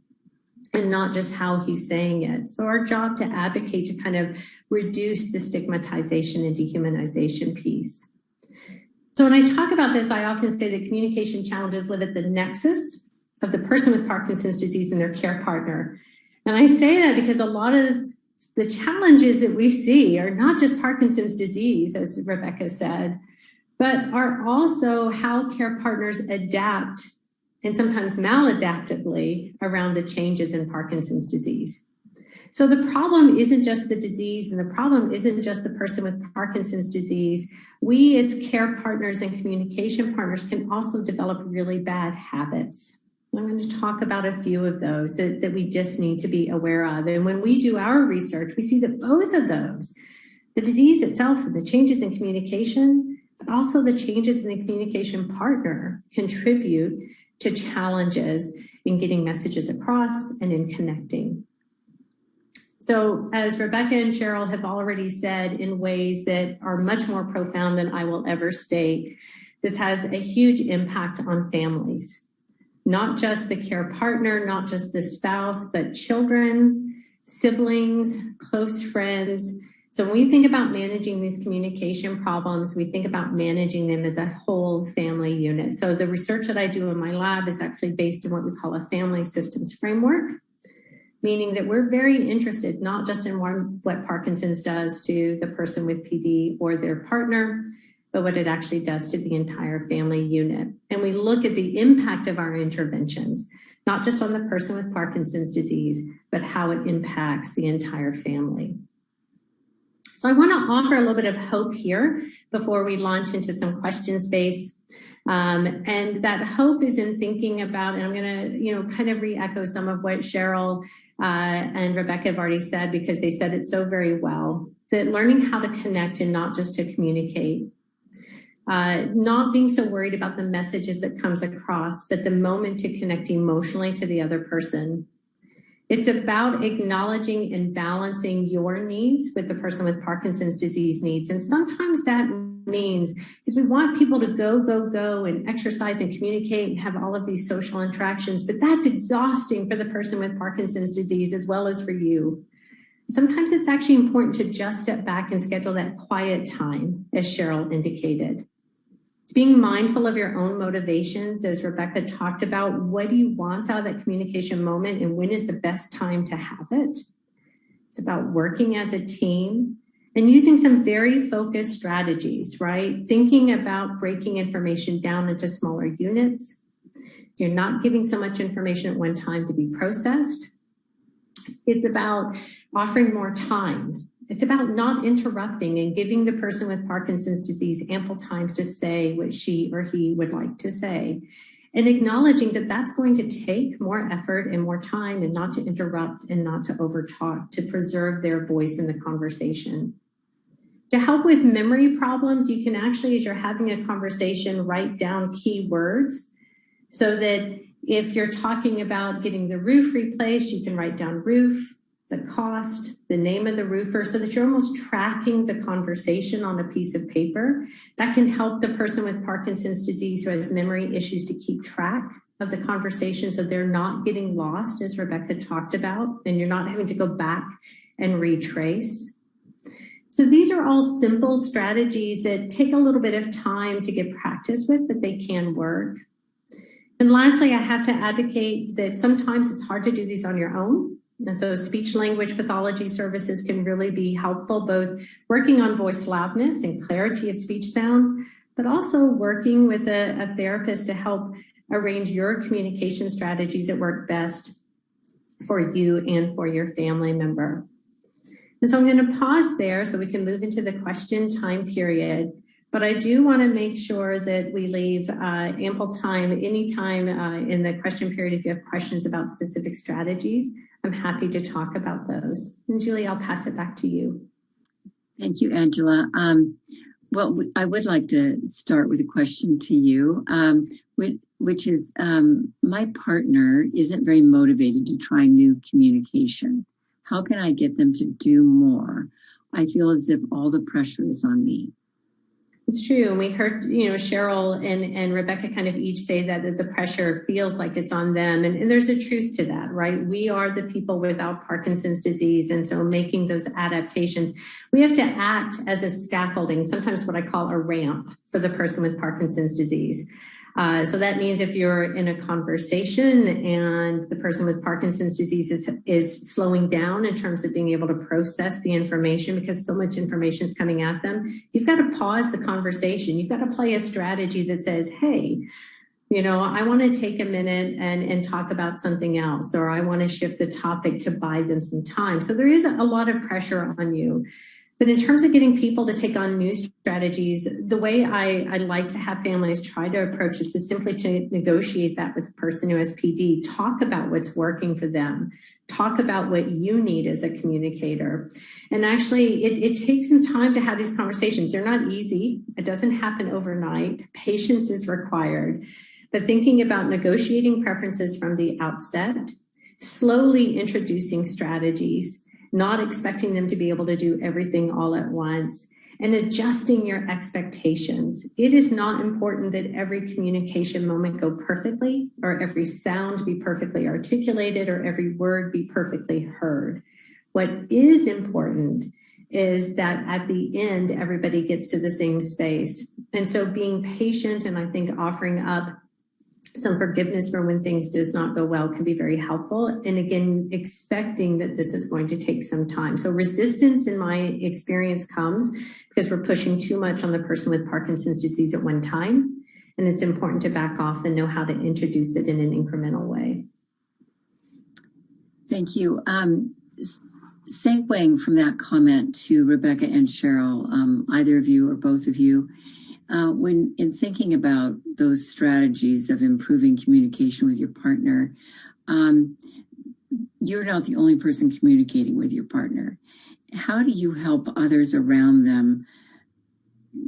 and not just how he's saying it. So our job to advocate to kind of reduce the stigmatization and dehumanization piece. So when I talk about this, I often say that communication challenges live at the nexus of the person with Parkinson's disease and their care partner. And I say that because a lot of the challenges that we see are not just Parkinson's disease, as Rebecca said, but are also how care partners adapt, and sometimes maladaptively, around the changes in Parkinson's disease. So the problem isn't just the disease, and the problem isn't just the person with Parkinson's disease. We as care partners and communication partners can also develop really bad habits. I'm going to talk about a few of those that we just need to be aware of. And when we do our research, we see that both of those, the disease itself and the changes in communication, but also the changes in the communication partner, contribute to challenges in getting messages across and in connecting. So as Rebecca and Cherryl have already said in ways that are much more profound than I will ever state, this has a huge impact on families, not just the care partner, not just the spouse, but children, siblings, close friends. So when we think about managing these communication problems, we think about managing them as a whole family unit. So the research that I do in my lab is actually based on what we call a family systems framework, meaning that we're very interested not just in what Parkinson's does to the person with PD or their partner, but what it actually does to the entire family unit. And we look at the impact of our interventions, not just on the person with Parkinson's disease, but how it impacts the entire family. So I want to offer a little bit of hope here before we launch into some question space. And that hope is in thinking about, and I'm going to, kind of re-echo some of what Cherryl and Rebecca have already said, because they said it so very well, that learning how to connect and not just to communicate, not being so worried about the messages that comes across, but the moment to connect emotionally to the other person. It's about acknowledging and balancing your needs with the person with Parkinson's disease needs. And sometimes that means, because we want people to go and exercise and communicate and have all of these social interactions, but that's exhausting for the person with Parkinson's disease as well as for you. Sometimes it's actually important to just step back and schedule that quiet time, as Cherryl indicated. It's being mindful of your own motivations, as Rebecca talked about. What do you want out of that communication moment, and when is the best time to have it? It's about working as a team and using some very focused strategies, right? Thinking about breaking information down into smaller units. You're not giving so much information at one time to be processed. It's about offering more time It's about not interrupting and giving the person with Parkinson's disease ample times to say what she or he would like to say, and acknowledging that that's going to take more effort and more time, and not to interrupt and not to overtalk, to preserve their voice in the conversation. To help with memory problems, you can actually, as you're having a conversation, write down key words so that if you're talking about getting the roof replaced, you can write down roof, the cost, the name of the roofer, so that you're almost tracking the conversation on a piece of paper. That can help the person with Parkinson's disease who has memory issues to keep track of the conversation, so they're not getting lost, as Rebecca talked about, and you're not having to go back and retrace. So these are all simple strategies that take a little bit of time to get practice with, but they can work. And lastly, I have to advocate that sometimes it's hard to do these on your own. And so speech language pathology services can really be helpful, both working on voice loudness and clarity of speech sounds, but also working with a therapist to help arrange your communication strategies that work best for you and for your family member. And so I'm going to pause there so we can move into the question time period. But I do want to make sure that we leave ample time, anytime in the question period, if you have questions about specific strategies, I'm happy to talk about those. And Julie, I'll pass it back to you. Thank you, Angela. Well, I would like to start with a question to you, which is my partner isn't very motivated to try new communication. How can I get them to do more? I feel as if all the pressure is on me. It's true. And we heard, Cherryl and Rebecca kind of each say that the pressure feels like it's on them. And there's a truth to that, right? We are the people without Parkinson's disease. And so making those adaptations, we have to act as a scaffolding, sometimes what I call a ramp for the person with Parkinson's disease. So that means if you're in a conversation and the person with Parkinson's disease is slowing down in terms of being able to process the information because so much information is coming at them, you've got to pause the conversation. You've got to play a strategy that says, hey, I want to take a minute and talk about something else, or I want to shift the topic to buy them some time. So there is a lot of pressure on you. But in terms of getting people to take on new strategies, the way I like to have families try to approach this is simply to negotiate that with the person who has PD. Talk about what's working for them. Talk about what you need as a communicator. And actually, it takes some time to have these conversations. They're not easy. It doesn't happen overnight. Patience is required. But thinking about negotiating preferences from the outset, slowly introducing strategies, not expecting them to be able to do everything all at once, and adjusting your expectations. It is not important that every communication moment go perfectly, or every sound be perfectly articulated, or every word be perfectly heard. What is important is that at the end, everybody gets to the same space. And so being patient, and I think offering up some forgiveness for when things does not go well can be very helpful. And again, expecting that this is going to take some time. So resistance in my experience comes because we're pushing too much on the person with Parkinson's disease at one time. And it's important to back off and know how to introduce it in an incremental way. Thank you. Segueing from that comment to Rebecca and Cherryl, either of you or both of you, when in thinking about those strategies of improving communication with your partner, you're not the only person communicating with your partner. How do you help others around them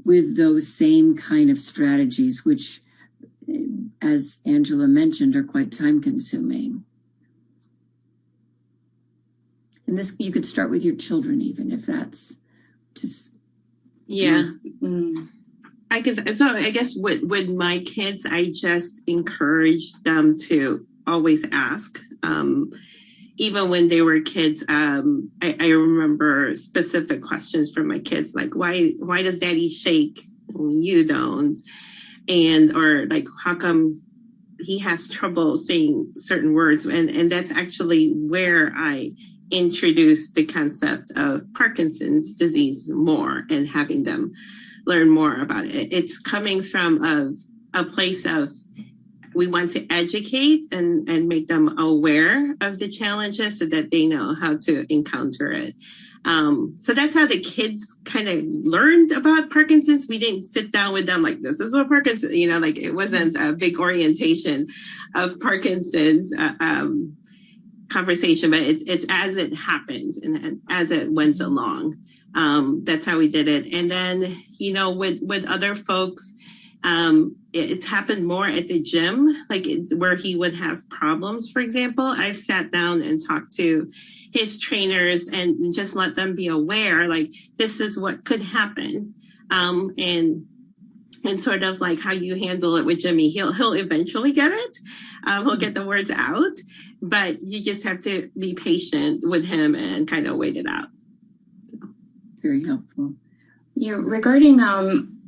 with those same kind of strategies, which, as Angela mentioned, are quite time consuming? And this, you could start with your children, even if that's just. Yeah. I guess with my kids, I just encourage them to always ask. Even when they were kids, I remember specific questions from my kids, like, why does daddy shake when you don't? Or like, how come he has trouble saying certain words? And that's actually where I introduced the concept of Parkinson's disease more, and having them learn more about it. It's coming from a place of, we want to educate and make them aware of the challenges so that they know how to encounter it. So that's how the kids kind of learned about Parkinson's. We didn't sit down with them like, this is what Parkinson's, like it wasn't a big orientation of Parkinson's conversation, but it's as it happened and as it went along. That's how we did it. And then, with other folks, it's happened more at the gym, where he would have problems, for example. I've sat down and talked to his trainers and just let them be aware, this is what could happen. And sort of like how you handle it with Jimmy, he'll eventually get it. He'll get the words out, but you just have to be patient with him and kind of wait it out. Very helpful. Yeah, regarding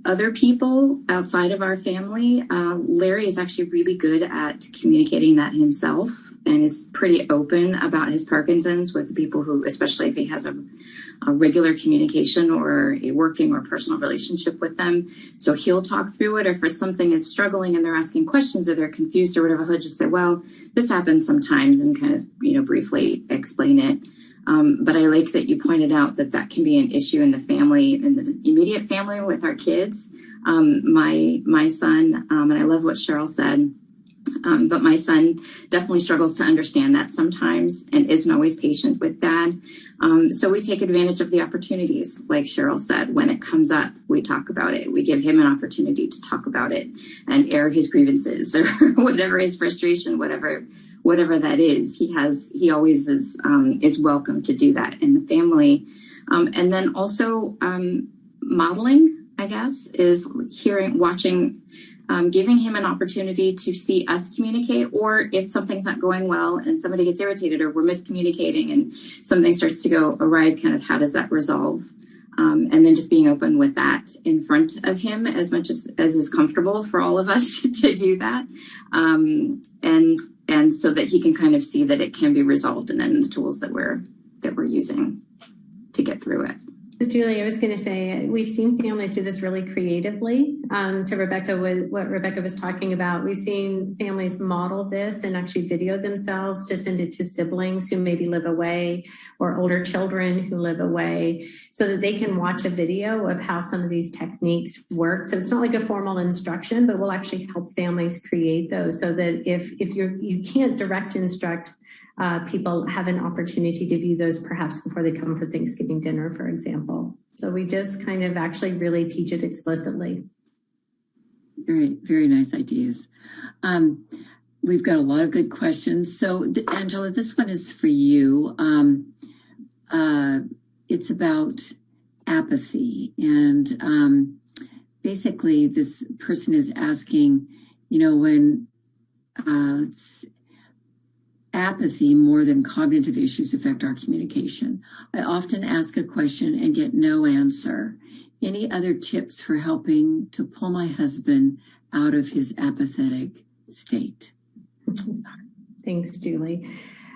other people outside of our family, Larry is actually really good at communicating that himself and is pretty open about his Parkinson's with the people who, especially if he has a regular communication or a working or personal relationship with them. So he'll talk through it, or if something is struggling and they're asking questions or they're confused or whatever, he'll just say, well, this happens sometimes, and kind of, briefly explain it. But I like that you pointed out that can be an issue in the family, in the immediate family with our kids. My son, and I love what Cherryl said, but my son definitely struggles to understand that sometimes and isn't always patient with Dad. So we take advantage of the opportunities, like Cherryl said. When it comes up, we talk about it. We give him an opportunity to talk about it and air his grievances or whatever his frustration, whatever that is. He always is welcome to do that in the family. And then also modeling, I guess, is watching, giving him an opportunity to see us communicate, or if something's not going well and somebody gets irritated or we're miscommunicating and something starts to go awry, kind of how does that resolve? And then just being open with that in front of him as much as is comfortable for all of us to do that. And so that he can kind of see that it can be resolved, and then the tools that we're using to get through it. So Julie, I was going to say, we've seen families do this really creatively. To Rebecca, what Rebecca was talking about, we've seen families model this and actually video themselves to send it to siblings who maybe live away, or older children who live away, so that they can watch a video of how some of these techniques work. So it's not like a formal instruction, but we'll actually help families create those, so that if you can't direct instruct, people have an opportunity to view those perhaps before they come for Thanksgiving dinner, for example. So we just kind of actually really teach it explicitly. Very, very nice ideas. We've got a lot of good questions. So Angela, this one is for you. It's about apathy. And basically this person is asking, when apathy more than cognitive issues affect our communication. I often ask a question and get no answer. Any other tips for helping to pull my husband out of his apathetic state? Thanks, Julie.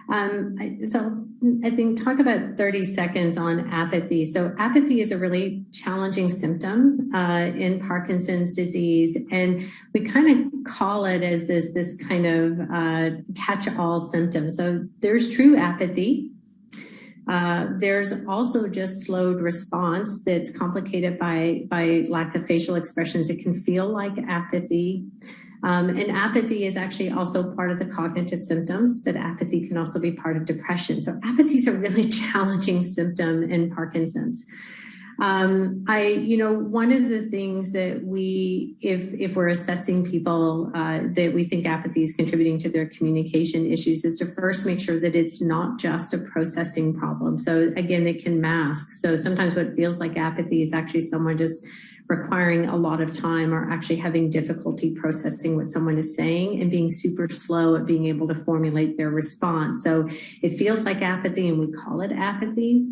So I think talk about 30 seconds on apathy. So apathy is a really challenging symptom in Parkinson's disease. And we kind of call it as this kind of catch-all symptom. So there's true apathy. There's also just slowed response that's complicated by lack of facial expressions. It can feel like apathy. And apathy is actually also part of the cognitive symptoms, but apathy can also be part of depression. So apathy is a really challenging symptom in Parkinson's. One of the things that if we're assessing people that we think apathy is contributing to their communication issues, is to first make sure that it's not just a processing problem. So again, it can mask. So sometimes what feels like apathy is actually someone just requiring a lot of time, or actually having difficulty processing what someone is saying and being super slow at being able to formulate their response. So it feels like apathy and we call it apathy,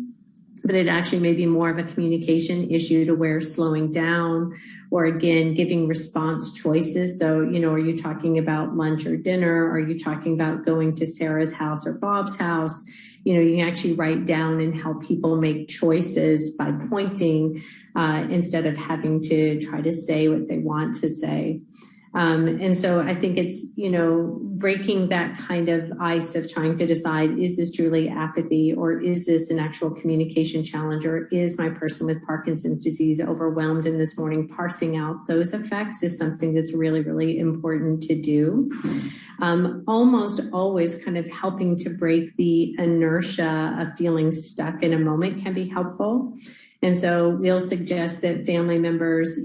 but it actually may be more of a communication issue to where slowing down, or again, giving response choices. So, are you talking about lunch or dinner? Are you talking about going to Sarah's house or Bob's house? You can actually write down and help people make choices by pointing instead of having to try to say what they want to say. And so I think it's, breaking that kind of ice of trying to decide, is this truly apathy, or is this an actual communication challenge, or is my person with Parkinson's disease overwhelmed in this morning? Parsing out those effects is something that's really, really important to do. Almost always kind of helping to break the inertia of feeling stuck in a moment can be helpful. And so we'll suggest that family members,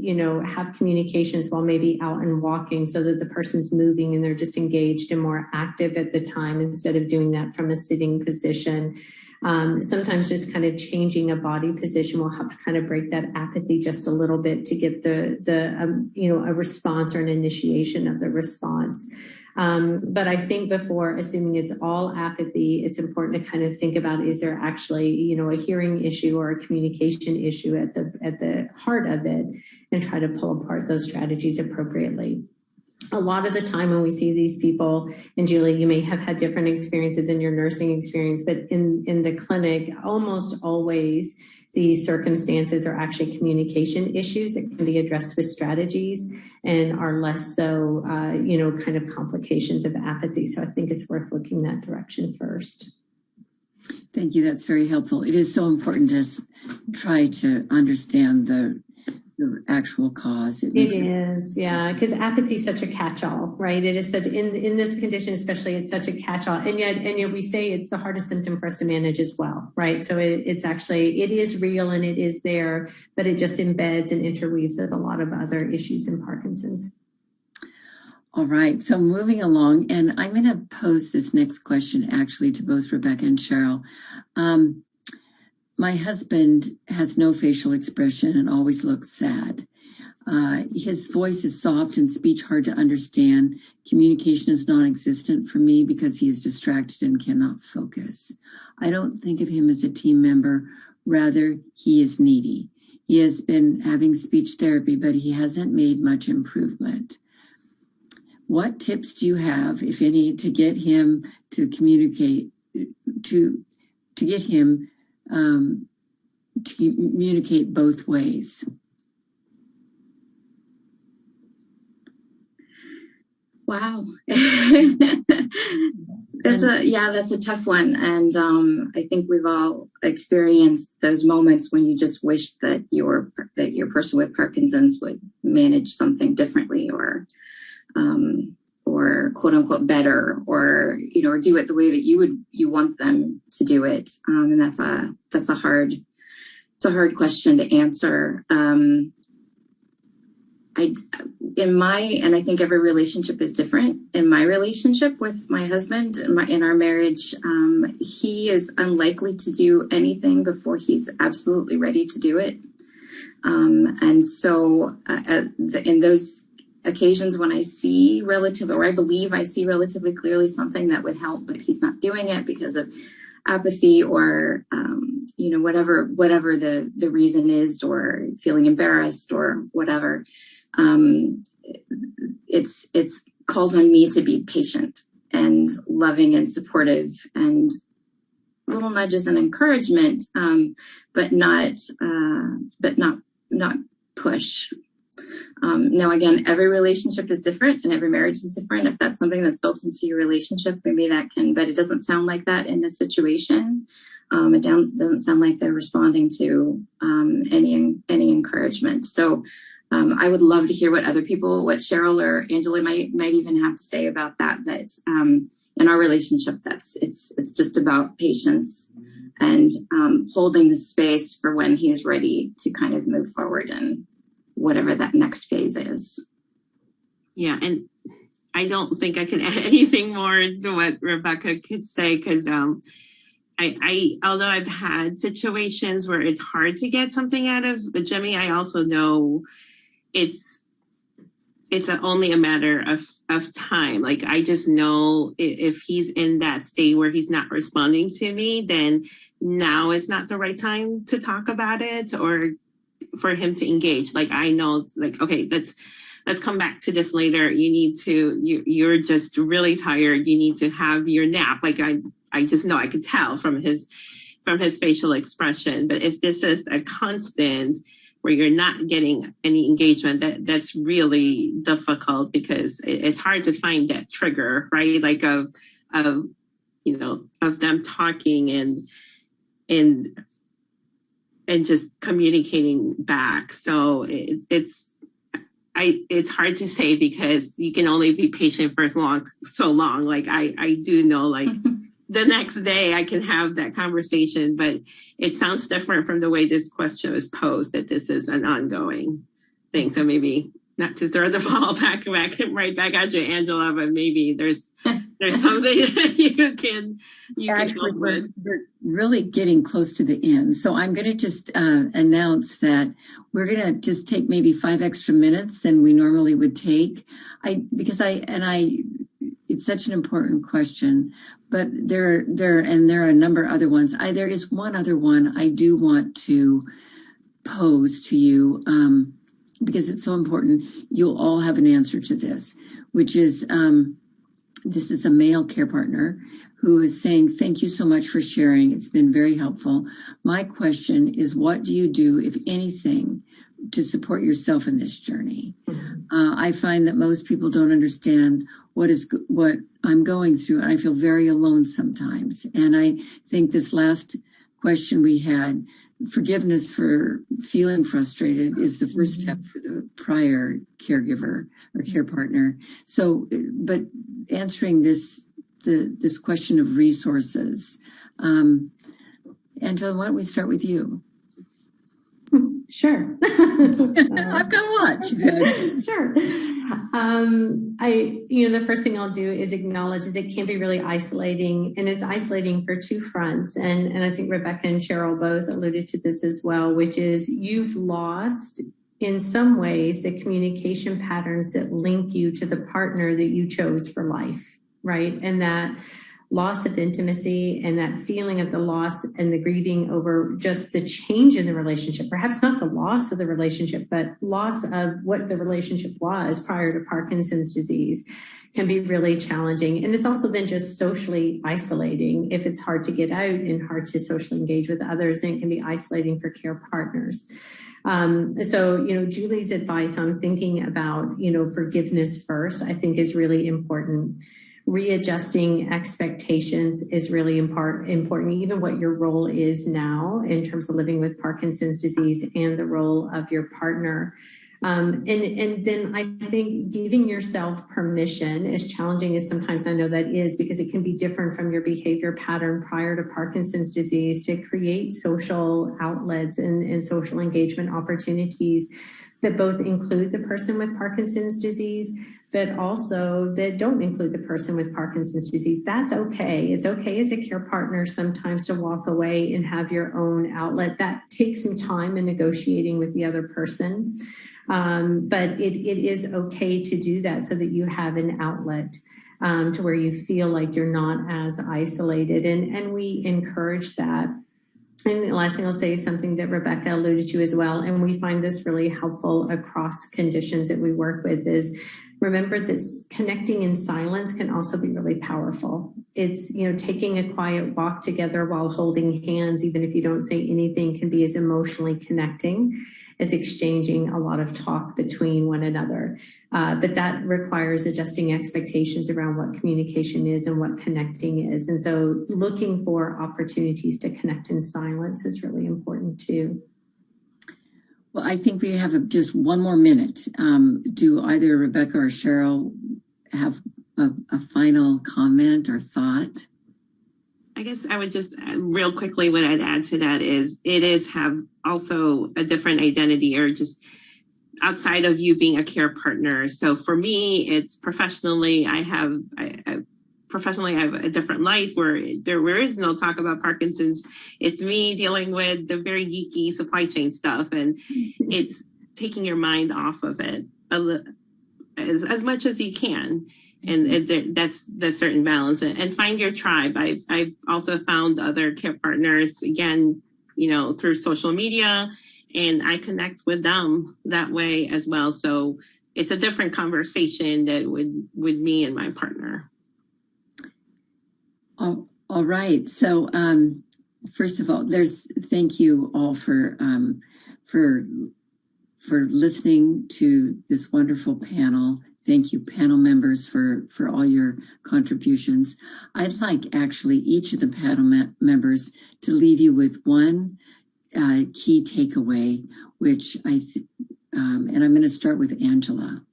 have communications while maybe out and walking, so that the person's moving and they're just engaged and more active at the time, instead of doing that from a sitting position. Sometimes just kind of changing a body position will help to kind of break that apathy just a little bit, to get a response or an initiation of the response. But I think before assuming it's all apathy, it's important to kind of think about, is there actually, a hearing issue or a communication issue at the heart of it, and try to pull apart those strategies appropriately. A lot of the time when we see these people, and Julie, you may have had different experiences in your nursing experience, but in the clinic, almost always these circumstances are actually communication issues that can be addressed with strategies, and are less so, kind of complications of apathy. So I think it's worth looking that direction first. Thank you. That's very helpful. It is so important to try to understand the actual cause. It is, yeah, because apathy is such a catch-all, right? It is such, in this condition especially, it's such a catch-all, and yet we say it's the hardest symptom for us to manage as well, right? So it is real and it is there, but it just embeds and interweaves with a lot of other issues in Parkinson's. All right, so moving along, and I'm going to pose this next question actually to both Rebecca and Cherryl. My husband has no facial expression and always looks sad. His voice is soft and speech hard to understand. Communication is non-existent for me because he is distracted and cannot focus. I don't think of him as a team member. Rather, he is needy. He has been having speech therapy, but he hasn't made much improvement. What tips do you have, if any, to get him to communicate, to get him to communicate both ways? Wow. That's a tough one. And I think we've all experienced those moments when you just wish that your person with Parkinson's would manage something differently, or quote unquote better, or do it the way that you want them to do it. And that's a hard question to answer. I think every relationship is different. In my relationship with my husband, in our marriage, he is unlikely to do anything before he's absolutely ready to do it. And so in those occasions when I see I believe I see relatively clearly something that would help, but he's not doing it because of apathy, or whatever the reason is, or feeling embarrassed or whatever. It's calls on me to be patient and loving and supportive, and little nudges and encouragement, but not push. Now, again, every relationship is different and every marriage is different. If that's something that's built into your relationship, maybe that can, but it doesn't sound like that in this situation. It doesn't sound like they're responding to any encouragement. So I would love to hear what Cherryl or Angela might even have to say about that. But in our relationship, it's just about patience and holding the space for when he's ready to kind of move forward and whatever that next phase is. Yeah, and I don't think I can add anything more to what Rebecca could say, because I although I've had situations where it's hard to get something out of Jimmy, I also know it's only a matter of time. Like, I just know if he's in that state where he's not responding to me, then now is not the right time to talk about it or for him to engage. Like, I know, like, okay, let's come back to this later. You're just really tired. You need to have your nap. Like, I just know, I could tell from his facial expression. But if this is a constant, where you're not getting any engagement, that's really difficult, because it's hard to find that trigger, right? Like of them talking and just communicating back. So it's hard to say, because you can only be patient for so long. Like I do know, like the next day I can have that conversation, but it sounds different from the way this question was posed, that this is an ongoing thing. So maybe not to throw the ball right back at you, Angela, but maybe there's something that you can Actually, help with. We're really getting close to the end. So I'm going to just announce that we're going to just take maybe 5 extra minutes than we normally would take. It's such an important question, but there are a number of other ones. There is one other one I do want to pose to you, because it's so important. You'll all have an answer to this, which is, this is a male care partner who is saying, thank you so much for sharing. It's been very helpful. My question is, what do you do, if anything, to support yourself in this journey? I find that most people don't understand what I'm going through, and I feel very alone sometimes. And I think this last question we had, forgiveness for feeling frustrated, is the first step for the prior caregiver or care partner. So, but answering this question of resources, Angela, why don't we start with you? Sure. I've got a lot. Sure. The first thing I'll do is acknowledge is it can be really isolating, and it's isolating for 2 fronts. And I think Rebecca and Cherryl both alluded to this as well, which is you've lost, in some ways, the communication patterns that link you to the partner that you chose for life, right? And that loss of intimacy and that feeling of the loss and the grieving over just the change in the relationship, perhaps not the loss of the relationship, but loss of what the relationship was prior to Parkinson's disease, can be really challenging. And it's also then just socially isolating if it's hard to get out and hard to socially engage with others, and it can be isolating for care partners. So, Julie's advice on thinking about, forgiveness first, I think is really important. Readjusting expectations is really important, even what your role is now in terms of living with Parkinson's disease and the role of your partner. And then I think giving yourself permission, as challenging as sometimes I know that is, because it can be different from your behavior pattern prior to Parkinson's disease, to create social outlets and social engagement opportunities that both include the person with Parkinson's disease, but also that don't include the person with Parkinson's disease. That's okay. It's okay as a care partner sometimes to walk away and have your own outlet. That takes some time in negotiating with the other person. But it is okay to do that so that you have an outlet to where you feel like you're not as isolated. And we encourage that. And the last thing I'll say is something that Rebecca alluded to as well, and we find this really helpful across conditions that we work with, is remember that connecting in silence can also be really powerful. It's, taking a quiet walk together while holding hands, even if you don't say anything, can be as emotionally connecting as exchanging a lot of talk between one another. But that requires adjusting expectations around what communication is and what connecting is. And so looking for opportunities to connect in silence is really important too. Well, I think we have just 1 more minute. Do either Rebecca or Cherryl have a final comment or thought? I guess I would just real quickly, what I'd add to that is have also a different identity, or just outside of you being a care partner. So for me, it's professionally, I have a different life where there is no talk about Parkinson's. It's me dealing with the very geeky supply chain stuff, and it's taking your mind off of it as much as you can. And that's the certain balance, and find your tribe. I've also found other care partners, again, through social media, and I connect with them that way as well. So it's a different conversation that with me and my partner. All right. So first of all, thank you all for for listening to this wonderful panel. Thank you, panel members, for all your contributions. I'd like actually each of the panel members to leave you with one key takeaway, which and I'm going to start with Angela.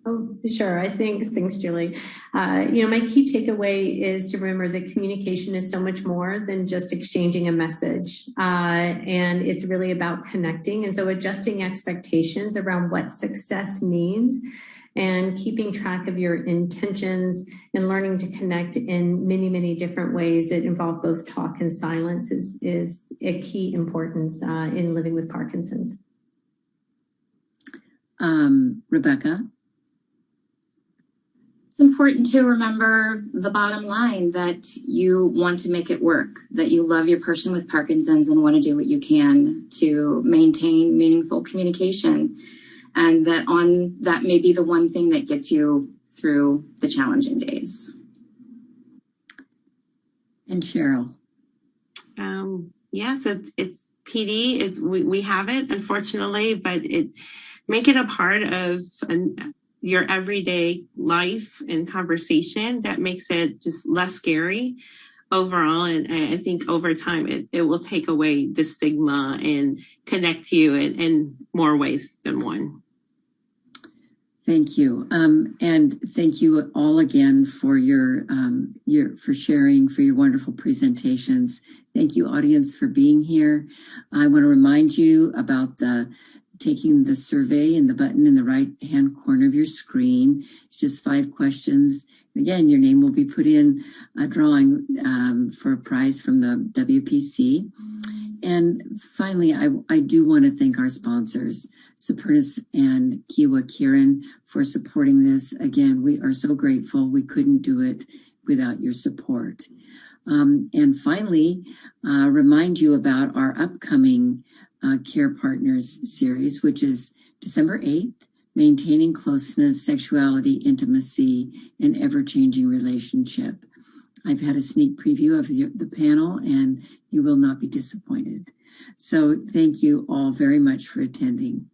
Oh, sure. Thanks, Julie. My key takeaway is to remember that communication is so much more than just exchanging a message. And it's really about connecting. And so adjusting expectations around what success means and keeping track of your intentions and learning to connect in many, many different ways that involve both talk and silence is a key importance in living with Parkinson's. Rebecca? It's important to remember the bottom line, that you want to make it work, that you love your person with Parkinson's and want to do what you can to maintain meaningful communication, and that may be the one thing that gets you through the challenging days. And Cherryl? Yes, it's PD. We have it, unfortunately, but make it a part of your everyday life and conversation. That makes it just less scary overall. And I think over time, it will take away the stigma and connect you in more ways than one. Thank you. And thank you all again for for sharing, for your wonderful presentations. Thank you, audience, for being here. I want to remind you about taking the survey and the button in the right-hand corner of your screen. It's just 5 questions. Again, your name will be put in a drawing for a prize from the WPC. And finally, I do want to thank our sponsors, Supernus and Kiwa Kiran, for supporting this. Again, we are so grateful. We couldn't do it without your support. And finally, remind you about our upcoming Care Partners series, which is December 8th, Maintaining Closeness, Sexuality, Intimacy, and Ever-Changing Relationship. I've had a sneak preview of the panel, and you will not be disappointed. So thank you all very much for attending.